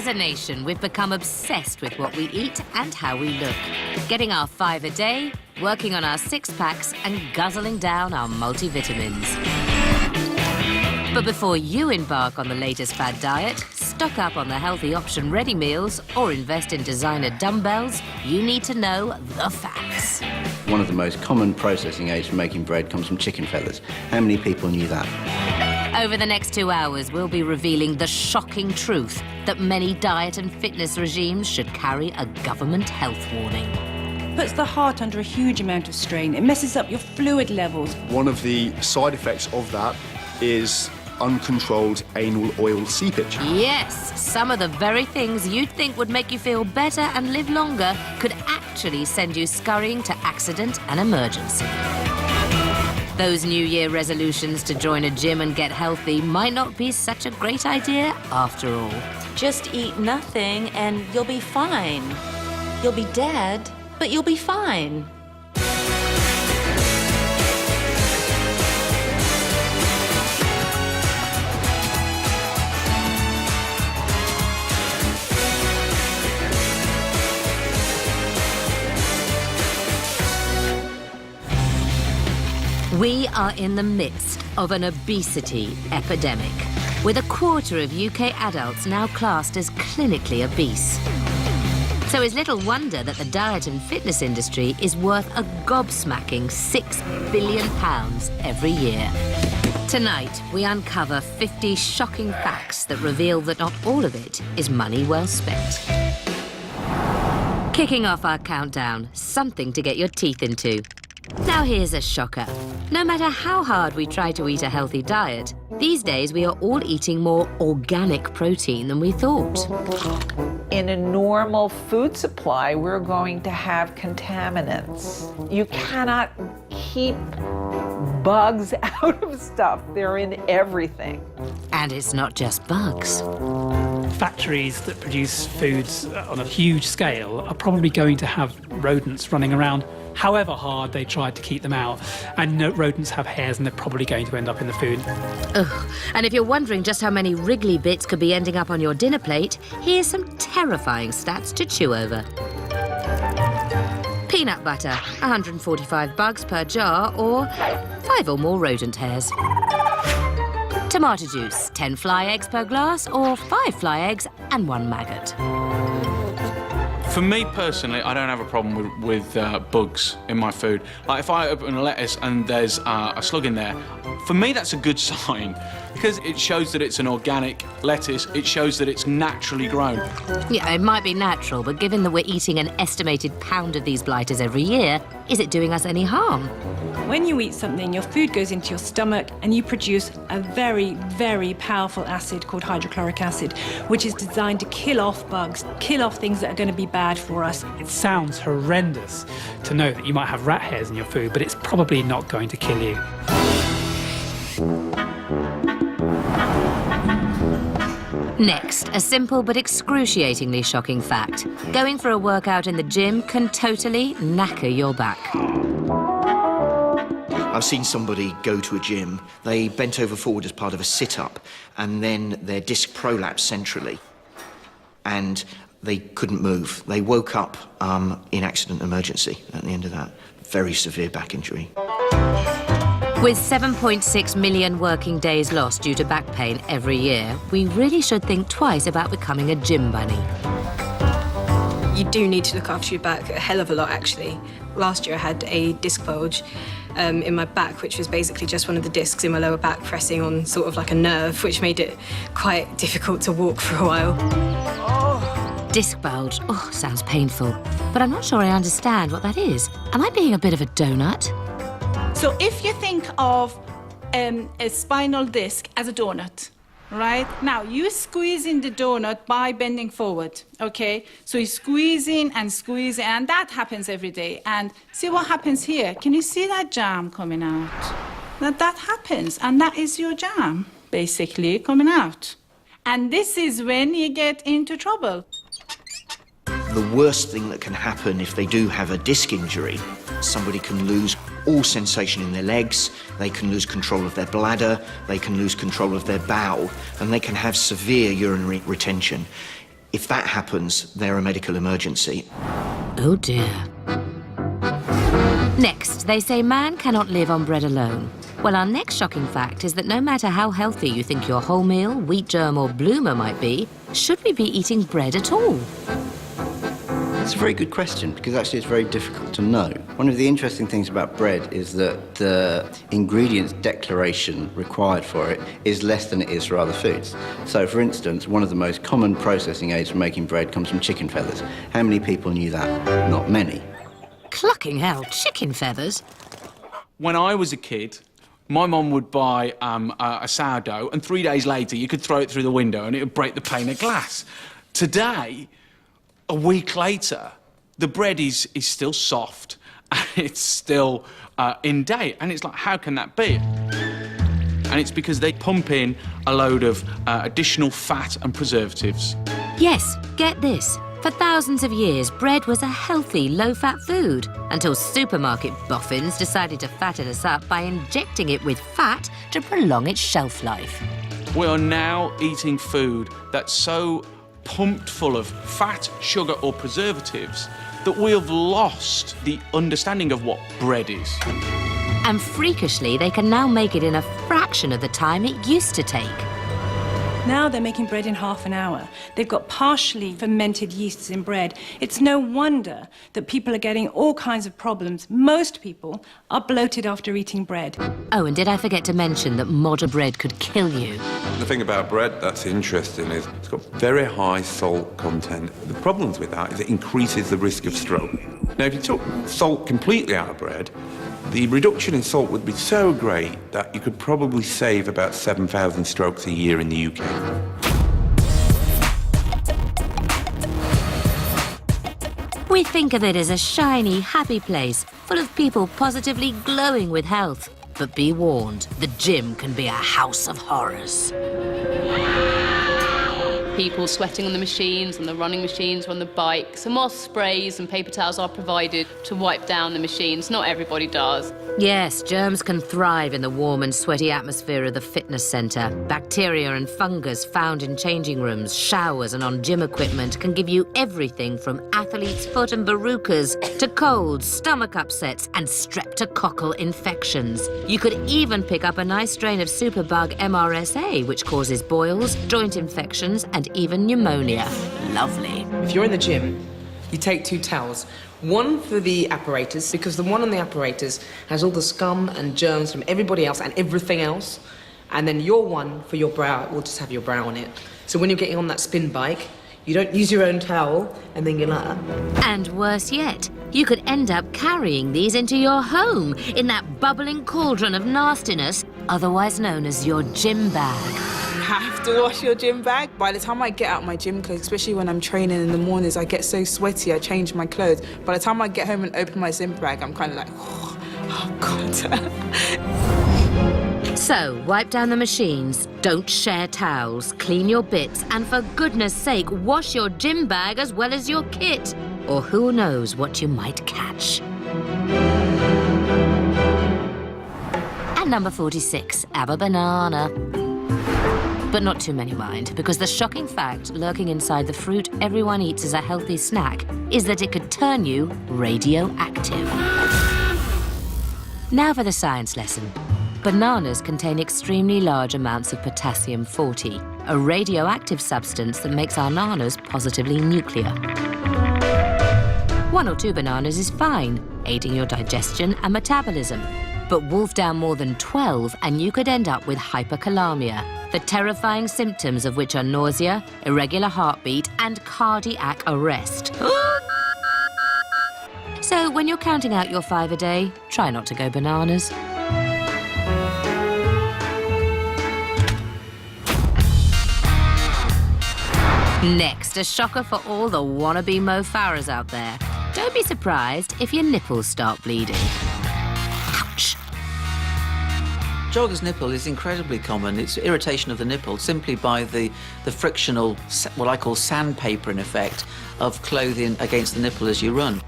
As a nation, we've become obsessed with what we eat and how we look. Getting our 5 a day, working on our 6-packs and guzzling down our multivitamins. But before you embark on the latest fad diet, stock up on the healthy option ready meals or invest in designer dumbbells, you need to know the facts. One of the most common processing aids for making bread comes from chicken feathers. How many people knew that? Over the next 2 hours, we'll be revealing the shocking truth that many diet and fitness regimes should carry a government health warning. Puts the heart under a huge amount of strain. It messes up your fluid levels. One of the side effects of that is uncontrolled anal oil seepage. Yes, some of the very things you'd think would make you feel better and live longer could actually send you scurrying to accident and emergency. Those New Year resolutions to join a gym and get healthy might not be such a great idea after all. Just eat nothing and you'll be fine. You'll be dead, but you'll be fine. We are in the midst of an obesity epidemic, with a quarter of UK adults now classed as clinically obese. So it's little wonder that the diet and fitness industry is worth a gobsmacking £6 billion every year. Tonight, we uncover 50 shocking facts that reveal that not all of it is money well spent. Kicking off our countdown, something to get your teeth into. Now here's a shocker. No matter how hard we try to eat a healthy diet, these days we are all eating more organic protein than we thought. In a normal food supply, we're going to have contaminants. You cannot keep bugs out of stuff. They're in everything. And it's not just bugs. Factories that produce foods on a huge scale are probably going to have rodents running around however hard they try to keep them out. And rodents have hairs and they're probably going to end up in the food. Ugh. And if you're wondering just how many wriggly bits could be ending up on your dinner plate, here's some terrifying stats to chew over. Peanut butter, 145 bugs per jar, or 5 or more rodent hairs. Tomato juice, 10 fly eggs per glass, or 5 fly eggs and 1 maggot. For me personally, I don't have a problem with bugs in my food. Like if I open a lettuce and there's a slug in there, for me that's a good sign because it shows that it's an organic lettuce. It shows that it's naturally grown. Yeah, it might be natural, but given that we're eating an estimated pound of these blighters every year, is it doing us any harm? When you eat something, your food goes into your stomach and you produce a very, very powerful acid called hydrochloric acid, which is designed to kill off bugs, kill off things that are going to be bad for us. It sounds horrendous to know that you might have rat hairs in your food, but it's probably not going to kill you. Next, a simple but excruciatingly shocking fact. Going for a workout in the gym can totally knacker your back. I've seen somebody go to a gym, they bent over forward as part of a sit-up, and then their disc prolapsed centrally, and they couldn't move. They woke up in accident emergency at the end of that. Very severe back injury. With 7.6 million working days lost due to back pain every year, we really should think twice about becoming a gym bunny. You do need to look after your back a hell of a lot, actually. Last year I had a disc bulge in my back, which was basically just one of the discs in my lower back pressing on sort of like a nerve, which made it quite difficult to walk for a while. Disc bulge, oh, sounds painful. But I'm not sure I understand what that is. Am I being a bit of a donut? So if you think of a spinal disc as a donut, right? Now, you squeeze in the donut by bending forward, okay? So you're squeezing, and that happens every day. And see what happens here? Can you see that jam coming out? That happens, and that is your jam, basically, coming out. And this is when you get into trouble. The worst thing that can happen if they do have a disc injury, somebody can lose all sensation in their legs, they can lose control of their bladder, they can lose control of their bowel, and they can have severe urinary retention. If that happens, they're a medical emergency. Oh dear. Next, they say man cannot live on bread alone. Well, our next shocking fact is that no matter how healthy you think your wholemeal, wheat germ or bloomer might be, should we be eating bread at all? It's a very good question, because actually it's very difficult to know. One of the interesting things about bread is that the ingredients declaration required for it is less than it is for other foods. So, for instance, one of the most common processing aids for making bread comes from chicken feathers. How many people knew that? Not many. Clucking hell, chicken feathers? When I was a kid, my mum would buy a sourdough, and 3 days later you could throw it through the window and it would break the pane of glass. Today, a week later, the bread is still soft and it's still in date. And it's like, how can that be? And it's because they pump in a load of additional fat and preservatives. Yes, get this. For thousands of years, bread was a healthy, low-fat food, until supermarket boffins decided to fatten us up by injecting it with fat to prolong its shelf life. We are now eating food that's so pumped full of fat, sugar or preservatives that we have lost the understanding of what bread is. And freakishly, they can now make it in a fraction of the time it used to take. Now they're making bread in half an hour. They've got partially fermented yeasts in bread. It's no wonder that people are getting all kinds of problems. Most people are bloated after eating bread. Oh, and did I forget to mention that modern bread could kill you? The thing about bread that's interesting is it's got very high salt content. The problems with that is it increases the risk of stroke. Now, if you took salt completely out of bread, the reduction in salt would be so great that you could probably save about 7,000 strokes a year in the UK. We think of it as a shiny, happy place, full of people positively glowing with health. But be warned, the gym can be a house of horrors. People sweating on the machines, on the running machines, on the bikes. And while sprays and paper towels are provided to wipe down the machines, not everybody does. Yes, germs can thrive in the warm and sweaty atmosphere of the fitness centre. Bacteria and fungus found in changing rooms, showers and on gym equipment can give you everything from athlete's foot and verrucas to colds, stomach upsets and streptococcal infections. You could even pick up a nice strain of superbug MRSA, which causes boils, joint infections and even pneumonia. Lovely. If you're in the gym, you take 2 towels. One for the apparatus, because the one on the apparatus has all the scum and germs from everybody else and everything else. And then your one for your brow will just have your brow on it. So when you're getting on that spin bike, you don't use your own towel and then you're like that. And worse yet, you could end up carrying these into your home in that bubbling cauldron of nastiness, otherwise known as your gym bag. Have to wash your gym bag. By the time I get out my gym clothes, especially when I'm training in the mornings, I get so sweaty, I change my clothes. By the time I get home and open my gym bag, I'm kind of like, oh God. So, wipe down the machines, don't share towels, clean your bits, and for goodness sake, wash your gym bag as well as your kit, or who knows what you might catch. And number 46, have a banana. But not too many mind, because the shocking fact lurking inside the fruit everyone eats as a healthy snack is that it could turn you radioactive. Now for the science lesson. Bananas contain extremely large amounts of potassium-40, a radioactive substance that makes our nanas positively nuclear. 1 or 2 bananas is fine, aiding your digestion and metabolism. But wolf down more than 12 and you could end up with hyperkalemia, the terrifying symptoms of which are nausea, irregular heartbeat and cardiac arrest. So when you're counting out your 5 a day, try not to go bananas. Next, a shocker for all the wannabe Mo Farahs out there. Don't be surprised if your nipples start bleeding. Jogger's nipple is incredibly common. It's irritation of the nipple simply by the frictional, what I call sandpaper in effect, of clothing against the nipple as you run.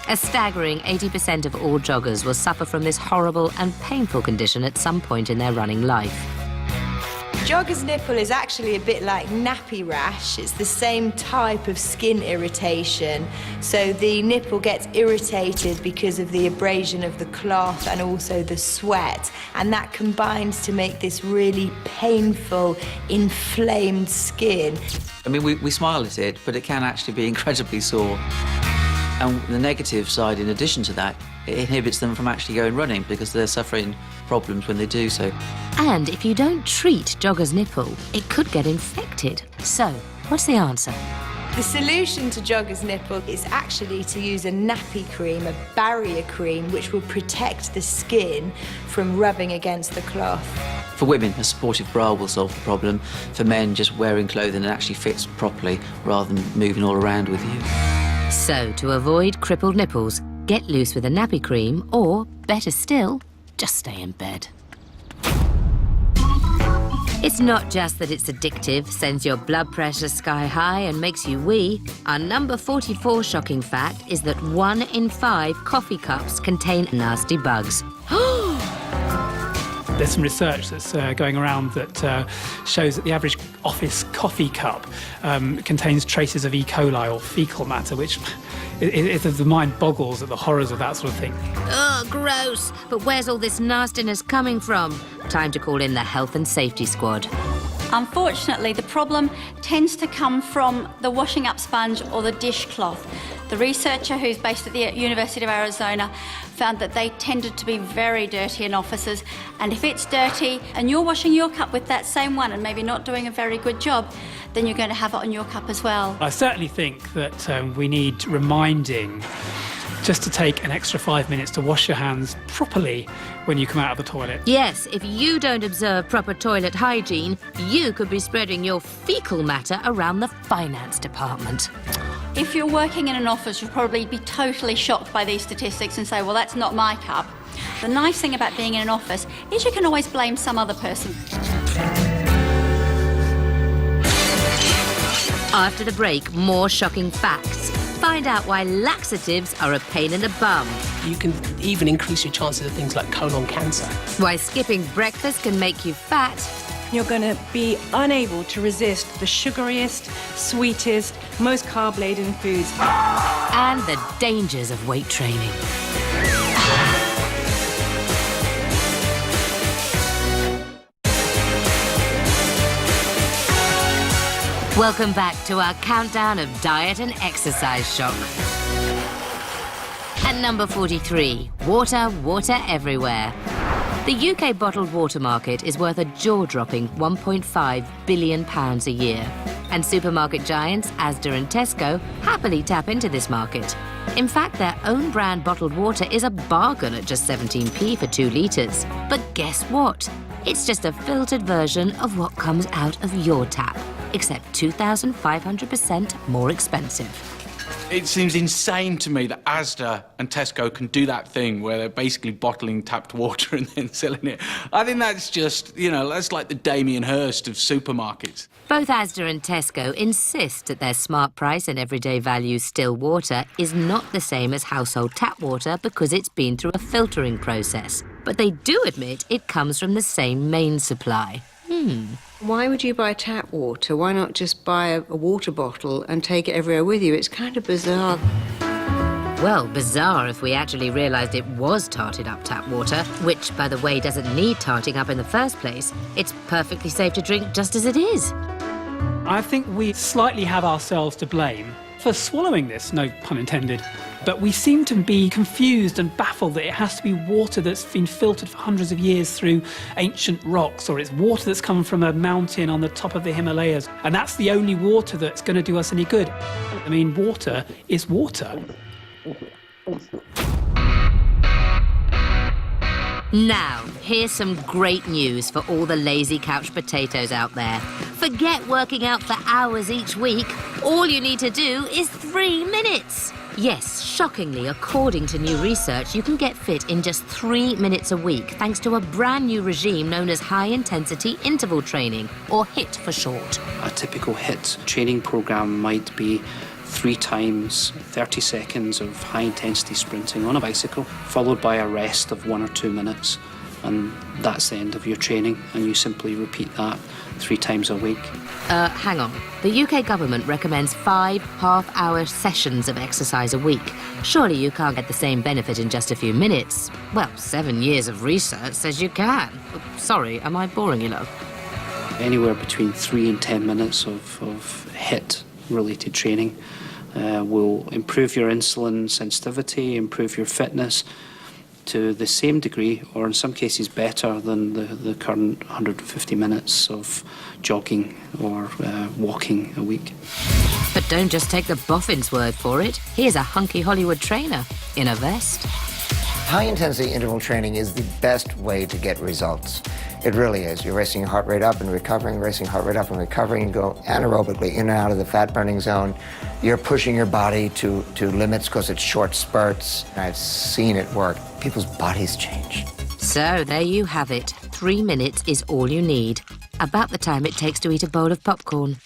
A staggering 80% of all joggers will suffer from this horrible and painful condition at some point in their running life. Jogger's nipple is actually a bit like nappy rash. It's the same type of skin irritation. So the nipple gets irritated because of the abrasion of the cloth and also the sweat. And that combines to make this really painful, inflamed skin. I mean, we smile at it, but it can actually be incredibly sore. And the negative side, in addition to that, it inhibits them from actually going running because they're suffering problems when they do so. And if you don't treat Jogger's nipple, it could get infected. So, what's the answer? The solution to Jogger's nipple is actually to use a nappy cream, a barrier cream, which will protect the skin from rubbing against the cloth. For women, a supportive bra will solve the problem. For men, just wearing clothing that actually fits properly rather than moving all around with you. So, to avoid crippled nipples, get loose with a nappy cream, or, better still, just stay in bed. It's not just that it's addictive, sends your blood pressure sky high and makes you wee. Our number 44 shocking fact is that 1 in 5 coffee cups contain nasty bugs. There's some research that's going around that shows that the average office coffee cup contains traces of E. coli or fecal matter, which the mind boggles at the horrors of that sort of thing. Ugh, gross. But where's all this nastiness coming from? Time to call in the Health and Safety Squad. Unfortunately, the problem tends to come from the washing up sponge or the dishcloth. The researcher, who's based at the University of Arizona, found that they tended to be very dirty in offices, and if it's dirty and you're washing your cup with that same one and maybe not doing a very good job, then you're going to have it on your cup as well. I certainly think that we need reminding just to take an extra 5 minutes to wash your hands properly when you come out of the toilet. Yes, if you don't observe proper toilet hygiene, you could be spreading your fecal matter around the finance department. If you're working in an office, you'll probably be totally shocked by these statistics and say, well, that's not my cup. The nice thing about being in an office is you can always blame some other person. After the break, more shocking facts. Find out why laxatives are a pain in the bum. You can even increase your chances of things like colon cancer. Why skipping breakfast can make you fat. You're going to be unable to resist the sugariest, sweetest, most carb-laden foods. And the dangers of weight training. Welcome back to our countdown of diet and exercise shock. At number 43, water, water everywhere. The UK bottled water market is worth a jaw-dropping £1.5 billion a year. And supermarket giants Asda and Tesco happily tap into this market. In fact, their own brand bottled water is a bargain at just 17p for 2 litres. But guess what? It's just a filtered version of what comes out of your tap, except 2,500% more expensive. It seems insane to me that Asda and Tesco can do that thing where they're basically bottling tapped water and then selling it. I think that's just, that's like the Damien Hirst of supermarkets. Both Asda and Tesco insist that their smart price and everyday value still water is not the same as household tap water because it's been through a filtering process. But they do admit it comes from the same main supply. Why would you buy tap water? Why not just buy a water bottle and take it everywhere with you? It's kind of bizarre. Well, bizarre if we actually realised it was tarted up tap water, which, by the way, doesn't need tarting up in the first place. It's perfectly safe to drink just as it is. I think we slightly have ourselves to blame for swallowing this, no pun intended. But we seem to be confused and baffled that it has to be water that's been filtered for hundreds of years through ancient rocks, or it's water that's come from a mountain on the top of the Himalayas, and that's the only water that's going to do us any good. I mean, water is water. Now, here's some great news for all the lazy couch potatoes out there. Forget working out for hours each week. All you need to do is 3 minutes. Yes, shockingly, according to new research, you can get fit in just 3 minutes a week thanks to a brand new regime known as high-intensity interval training, or HIIT for short. A typical HIIT training program might be 3 times 30 seconds of high-intensity sprinting on a bicycle, followed by a rest of 1 or 2 minutes and that's the end of your training, and you simply repeat that 3 times a week. Hang on. The UK government recommends 5 half-hour sessions of exercise a week. Surely you can't get the same benefit in just a few minutes. Well, 7 years of research says you can. Sorry, am I boring you, love? Anywhere between 3 and 10 minutes of HIIT-related training will improve your insulin sensitivity, improve your fitness to the same degree, or in some cases better than the current 150 minutes of jogging or walking a week. But don't just take the boffin's word for it. Here's a hunky Hollywood trainer in a vest. High-intensity interval training is the best way to get results. It really is. You're racing your heart rate up and recovering, racing heart rate up and recovering. You go anaerobically in and out of the fat-burning zone. You're pushing your body to limits because it's short spurts. I've seen it work. People's bodies change. So there you have it. 3 minutes is all you need. About the time it takes to eat a bowl of popcorn.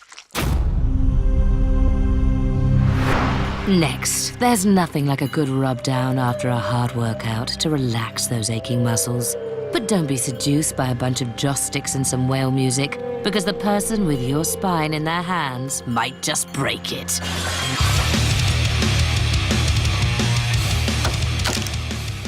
Next, there's nothing like a good rub down after a hard workout to relax those aching muscles. But don't be seduced by a bunch of joss sticks and some whale music, because the person with your spine in their hands might just break it.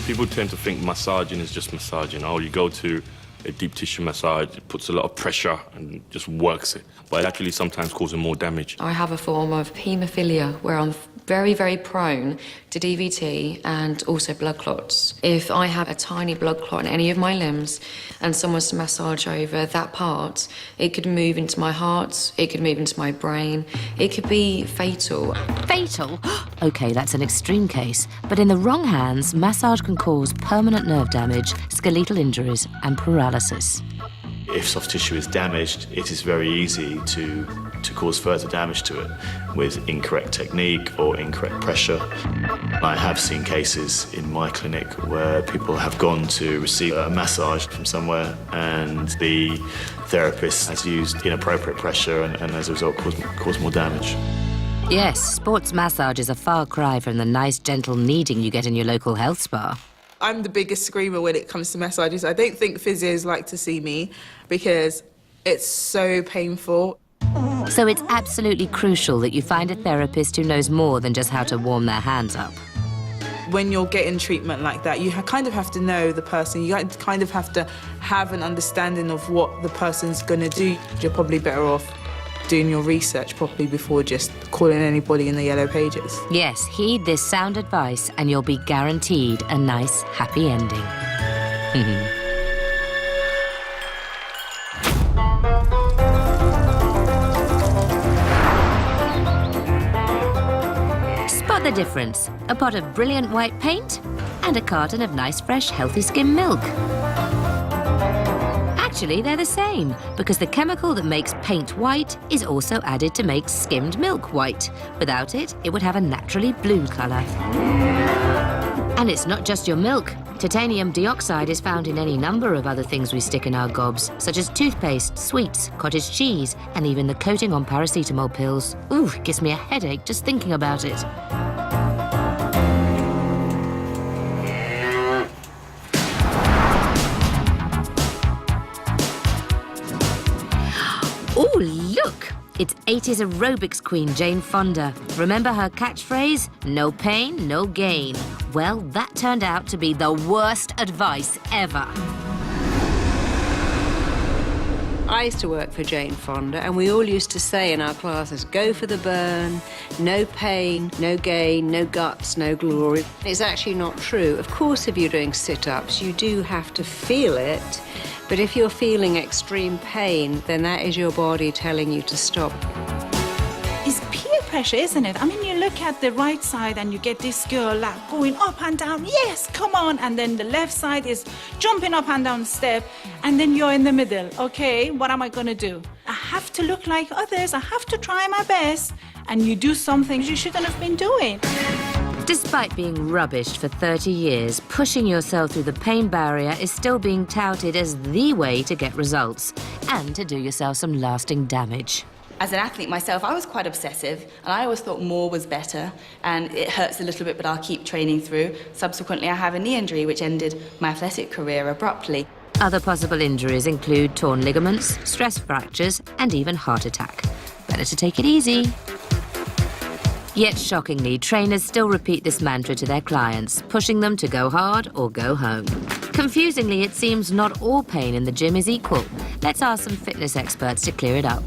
People tend to think massaging is just massaging. Oh, you go to a deep tissue massage, it puts a lot of pressure and just works it. But it actually sometimes causes more damage. I have a form of haemophilia where I'm very, very prone to DVT and also blood clots. If I have a tiny blood clot in any of my limbs and someone's to massage over that part, it could move into my heart, it could move into my brain, it could be fatal. Fatal? OK, that's an extreme case. But in the wrong hands, massage can cause permanent nerve damage, skeletal injuries and paralysis. If soft tissue is damaged, it is very easy to cause further damage to it with incorrect technique or incorrect pressure. I have seen cases in my clinic where people have gone to receive a massage from somewhere and the therapist has used inappropriate pressure and as a result caused more damage. Yes, sports massage is a far cry from the nice, gentle kneading you get in your local health spa. I'm the biggest screamer when it comes to massages. I don't think physios like to see me because it's so painful. So it's absolutely crucial that you find a therapist who knows more than just how to warm their hands up. When you're getting treatment like that, you kind of have to know the person. You kind of have to have an understanding of what the person's going to do. You're probably better off doing your research properly before just calling anybody in the yellow pages. Yes, heed this sound advice and you'll be guaranteed a nice, happy ending. Spot the difference. A pot of brilliant white paint and a carton of nice, fresh, healthy skim milk. Actually, they're the same, because the chemical that makes paint white is also added to make skimmed milk white. Without it, it would have a naturally blue colour. And it's not just your milk. Titanium dioxide is found in any number of other things we stick in our gobs, such as toothpaste, sweets, cottage cheese, and even the coating on paracetamol pills. Ooh, it gives me a headache just thinking about it. Oh, look! It's 80s aerobics queen Jane Fonda. Remember her catchphrase? No pain, no gain. Well, that turned out to be the worst advice ever. I used to work for Jane Fonda, and we all used to say in our classes, go for the burn, no pain, no gain, no guts, no glory. It's actually not true. Of course, if you're doing sit-ups, you do have to feel it, but if you're feeling extreme pain, then that is your body telling you to stop. It's peer pressure, isn't it? I mean, you look at the right side and you get this girl like going up and down, yes, come on, and then the left side is jumping up and down the step, and then you're in the middle. Okay, what am I gonna do? I have to look like others, I have to try my best, and you do something you shouldn't have been doing. Despite being rubbished for 30 years, pushing yourself through the pain barrier is still being touted as the way to get results and to do yourself some lasting damage. As an athlete myself, I was quite obsessive, and I always thought more was better, and it hurts a little bit, but I'll keep training through. Subsequently, I have a knee injury, which ended my athletic career abruptly. Other possible injuries include torn ligaments, stress fractures, and even heart attack. Better to take it easy. Yet shockingly, trainers still repeat this mantra to their clients, pushing them to go hard or go home. Confusingly, it seems not all pain in the gym is equal. Let's ask some fitness experts to clear it up.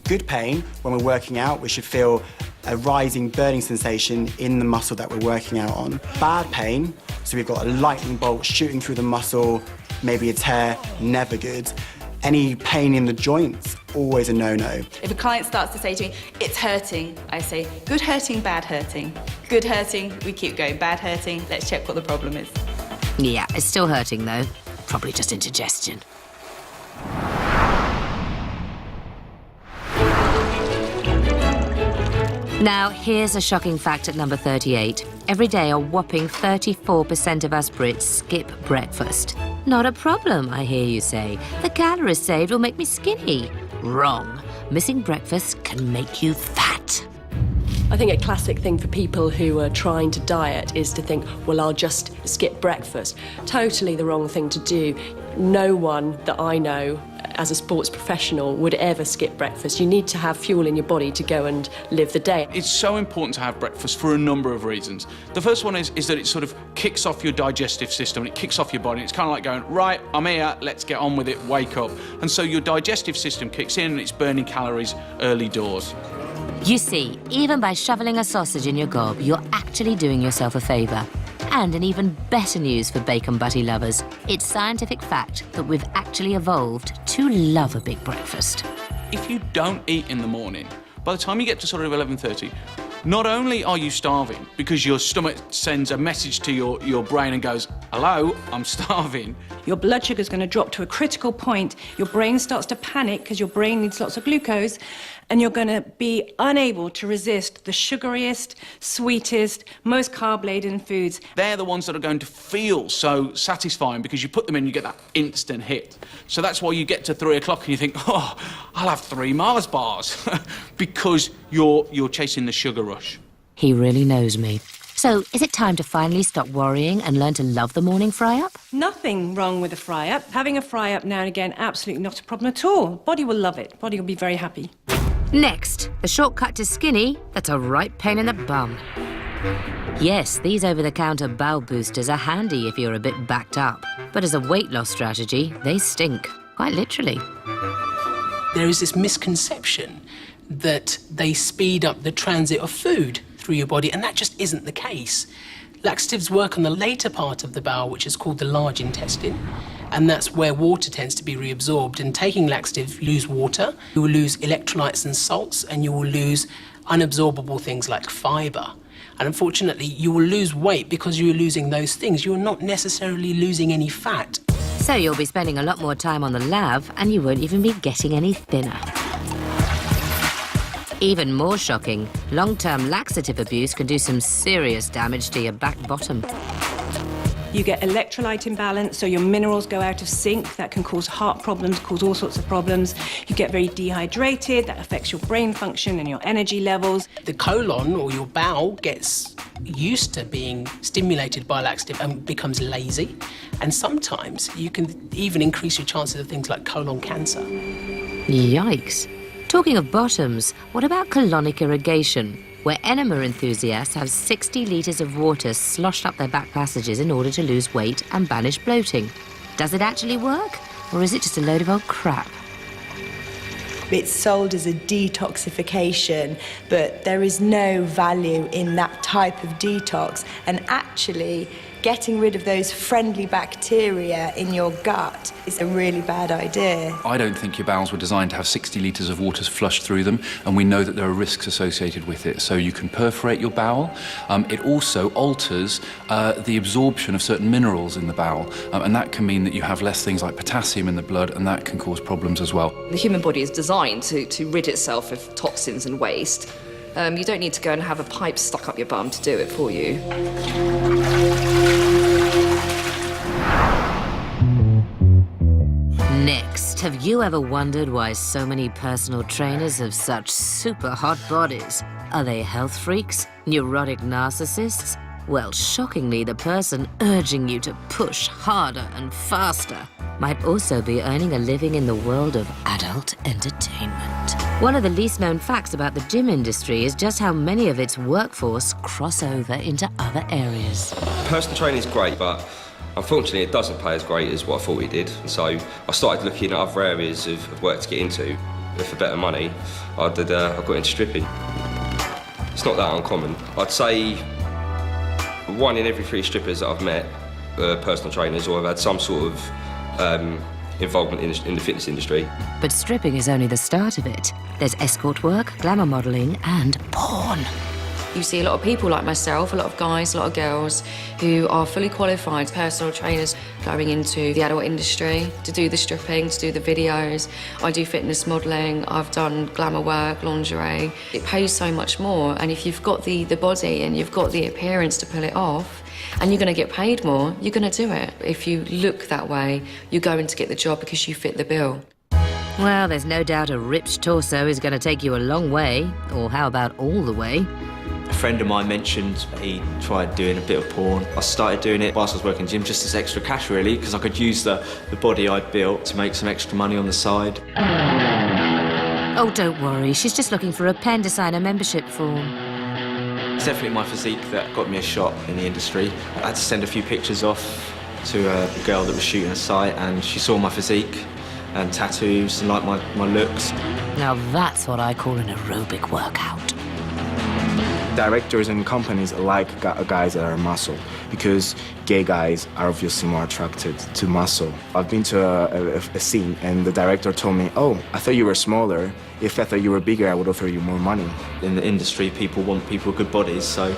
Good pain, when we're working out, we should feel a rising burning sensation in the muscle that we're working out on. Bad pain, so we've got a lightning bolt shooting through the muscle, maybe a tear, never good. Any pain in the joints, always a no-no. If a client starts to say to me, it's hurting, I say, good hurting, bad hurting. Good hurting, we keep going. Bad hurting, let's check what the problem is. Yeah, it's still hurting though. Probably just indigestion. Now, here's a shocking fact at number 38. Every day, a whopping 34% of us Brits skip breakfast. Not a problem, I hear you say. The calories saved will make me skinny. Wrong. Missing breakfast can make you fat. I think a classic thing for people who are trying to diet is to think, well, I'll just skip breakfast. Totally the wrong thing to do. No one that I know as a sports professional would ever skip breakfast. You need to have fuel in your body to go and live the day. It's so important to have breakfast for a number of reasons. The first one is that it sort of kicks off your digestive system, it kicks off your body. It's kind of like going, right, I'm here, let's get on with it, wake up. And so your digestive system kicks in and it's burning calories early doors. You see, even by shoveling a sausage in your gob, you're actually doing yourself a favour. And an even better news for bacon butty lovers. It's scientific fact that we've actually evolved to love a big breakfast. If you don't eat in the morning, by the time you get to sort of 11:30, not only are you starving because your stomach sends a message to your brain and goes, hello, I'm starving. Your blood sugar is going to drop to a critical point. Your brain starts to panic because your brain needs lots of glucose, and you're going to be unable to resist the sugariest, sweetest, most carb-laden foods. They're the ones that are going to feel so satisfying because you put them in, you get that instant hit. So that's why you get to 3 o'clock and you think, oh, I'll have 3 Mars bars because you're chasing the sugar rush. He really knows me. So, is it time to finally stop worrying and learn to love the morning fry-up? Nothing wrong with a fry-up. Having a fry-up now and again, absolutely not a problem at all. Body will love it. Body will be very happy. Next, the shortcut to skinny, that's a right pain in the bum. Yes, these over-the-counter bowel boosters are handy if you're a bit backed up. But as a weight loss strategy, they stink, quite literally. There is this misconception that they speed up the transit of food through your body, and that just isn't the case. Laxatives work on the later part of the bowel, which is called the large intestine, and that's where water tends to be reabsorbed. And taking laxatives, you lose water, you will lose electrolytes and salts, and you will lose unabsorbable things like fibre. And unfortunately, you will lose weight because you're losing those things. You're not necessarily losing any fat. So you'll be spending a lot more time on the lav, and you won't even be getting any thinner. Even more shocking, long-term laxative abuse can do some serious damage to your back bottom. You get electrolyte imbalance, so your minerals go out of sync. That can cause heart problems, cause all sorts of problems. You get very dehydrated. That affects your brain function and your energy levels. The colon or your bowel gets used to being stimulated by laxative and becomes lazy. And sometimes you can even increase your chances of things like colon cancer. Yikes. Talking of bottoms, what about colonic irrigation, where enema enthusiasts have 60 litres of water sloshed up their back passages in order to lose weight and banish bloating? Does it actually work, or is it just a load of old crap? It's sold as a detoxification, but there is no value in that type of detox. And actually, getting rid of those friendly bacteria in your gut is a really bad idea. I don't think your bowels were designed to have 60 litres of water flushed through them, and we know that there are risks associated with it. So you can perforate your bowel. It also alters the absorption of certain minerals in the bowel, and that can mean that you have less things like potassium in the blood, and that can cause problems as well. The human body is designed to rid itself of toxins and waste. You don't need to go and have a pipe stuck up your bum to do it for you. Next, have you ever wondered why so many personal trainers have such super hot bodies? Are they health freaks? Neurotic narcissists? Well, shockingly, the person urging you to push harder and faster might also be earning a living in the world of adult entertainment. One of the least known facts about the gym industry is just how many of its workforce cross over into other areas. Personal training is great, but unfortunately it doesn't pay as great as what I thought it did. So I started looking at other areas of work to get into. For better money, I got into stripping. It's not that uncommon. I'd say 1 in every 3 strippers that I've met are personal trainers or have had some sort of involvement in the fitness industry. But stripping is only the start of it. There's escort work, glamour modelling, and porn. You see a lot of people like myself, a lot of guys, a lot of girls who are fully qualified personal trainers going into the adult industry to do the stripping, to do the videos. I do fitness modelling, I've done glamour work, lingerie. It pays so much more, and if you've got the body and you've got the appearance to pull it off, and you're going to get paid more, you're going to do it. If you look that way, you're going to get the job because you fit the bill. Well, there's no doubt a ripped torso is going to take you a long way, or how about all the way? A friend of mine mentioned he tried doing a bit of porn. I started doing it whilst I was working in the gym, just as extra cash really, because I could use the body I'd built to make some extra money on the side. Oh, don't worry, she's just looking for a pen to sign a membership form. It's definitely my physique that got me a shot in the industry. I had to send a few pictures off to a girl that was shooting a site, and she saw my physique and tattoos and liked my looks. Now that's what I call an aerobic workout. Directors and companies like guys that are muscle, because gay guys are obviously more attracted to muscle. I've been to a scene and the director told me, oh, I thought you were smaller. If I thought you were bigger, I would offer you more money. In the industry, people want people with good bodies, so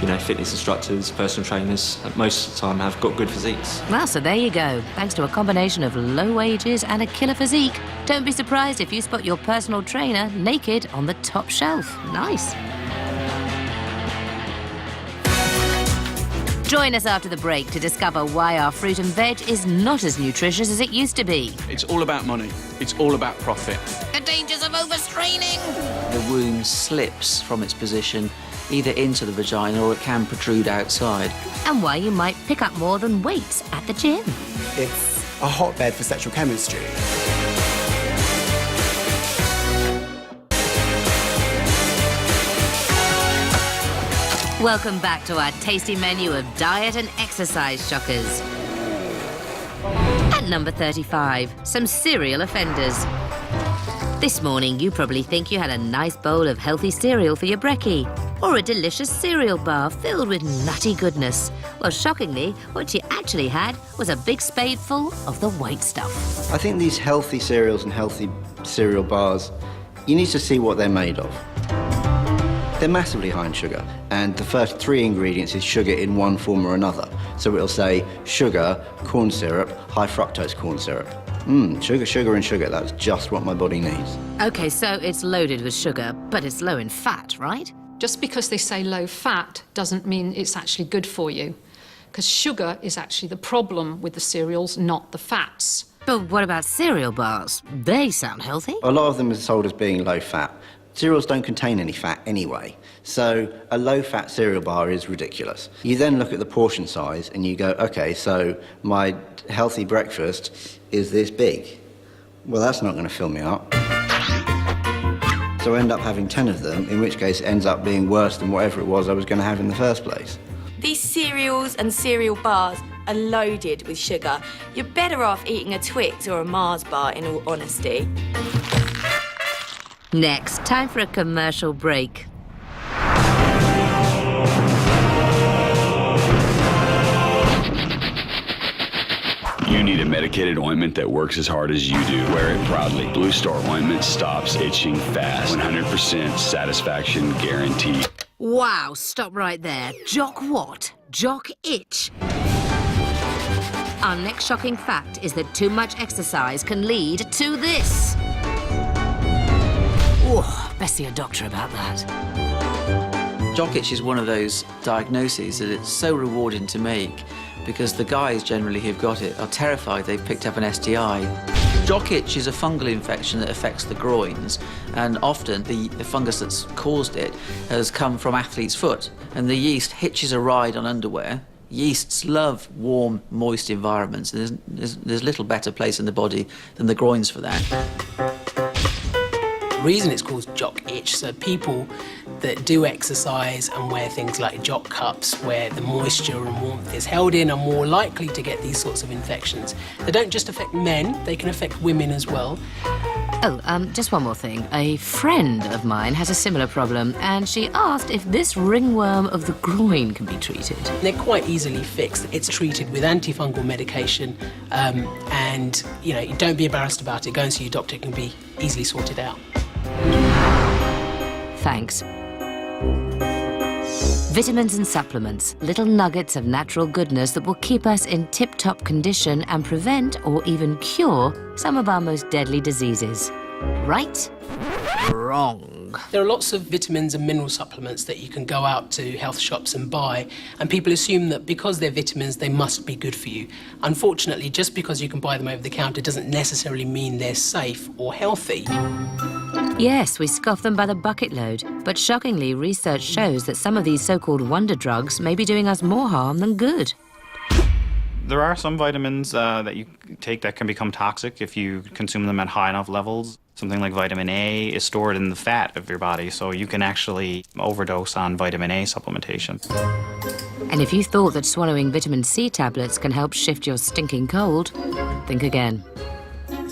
you know, fitness instructors, personal trainers, most of the time have got good physiques. Well, so there you go. Thanks to a combination of low wages and a killer physique, don't be surprised if you spot your personal trainer naked on the top shelf. Nice. Join us after the break to discover why our fruit and veg is not as nutritious as it used to be. It's all about money. It's all about profit. The dangers of overstraining. The womb slips from its position either into the vagina or it can protrude outside. And why you might pick up more than weights at the gym. It's a hotbed for sexual chemistry. Welcome back to our tasty menu of diet and exercise shockers. At number 35, some serial offenders. This morning, you probably think you had a nice bowl of healthy cereal for your brekkie, or a delicious cereal bar filled with nutty goodness. Well, shockingly, what you actually had was a big spadeful of the white stuff. I think these healthy cereals and healthy cereal bars, you need to see what they're made of. They're massively high in sugar, and the first 3 ingredients is sugar in one form or another. So it'll say sugar, corn syrup, high fructose corn syrup. Sugar, sugar and sugar, that's just what my body needs. Okay, so it's loaded with sugar, but it's low in fat, right? Just because they say low fat doesn't mean it's actually good for you, because sugar is actually the problem with the cereals, not the fats. But what about cereal bars? They sound healthy. A lot of them are sold as being low fat. Cereals don't contain any fat anyway, so a low-fat cereal bar is ridiculous. You then look at the portion size and you go, okay, so my healthy breakfast is this big. Well, that's not going to fill me up. So I end up having 10 of them, in which case it ends up being worse than whatever it was I was going to have in the first place. These cereals and cereal bars are loaded with sugar. You're better off eating a Twix or a Mars bar, in all honesty. Next, time for a commercial break. You need a medicated ointment that works as hard as you do. Wear it proudly. Blue Star ointment stops itching fast. 100% satisfaction guaranteed. Wow, stop right there. Jock what? Jock itch. Our next shocking fact is that too much exercise can lead to this. Oh, best see a doctor about that. Jock itch is one of those diagnoses that it's so rewarding to make because the guys generally who've got it are terrified they've picked up an STI. Jock itch is a fungal infection that affects the groins, and often the fungus that's caused it has come from athlete's foot, and the yeast hitches a ride on underwear Yeasts love warm, moist environments. There's little better place in the body than the groins for that. The reason it's called jock itch, so people that do exercise and wear things like jock cups where the moisture and warmth is held in are more likely to get these sorts of infections. They don't just affect men, they can affect women as well. Oh, just one more thing. A friend of mine has a similar problem, and she asked if this ringworm of the groin can be treated. They're quite easily fixed. It's treated with antifungal medication, and, you know, don't be embarrassed about it. Go and see your doctor, it can be easily sorted out. Thanks. Vitamins and supplements, little nuggets of natural goodness that will keep us in tip-top condition and prevent or even cure some of our most deadly diseases. Right? Wrong. There are lots of vitamins and mineral supplements that you can go out to health shops and buy, and people assume that because they're vitamins, they must be good for you. Unfortunately, just because you can buy them over the counter doesn't necessarily mean they're safe or healthy. Yes, we scoff them by the bucket load, but shockingly, research shows that some of these so-called wonder drugs may be doing us more harm than good. There are some vitamins that you take that can become toxic if you consume them at high enough levels. Something like vitamin A is stored in the fat of your body, so you can actually overdose on vitamin A supplementation. And if you thought that swallowing vitamin C tablets can help shift your stinking cold, think again.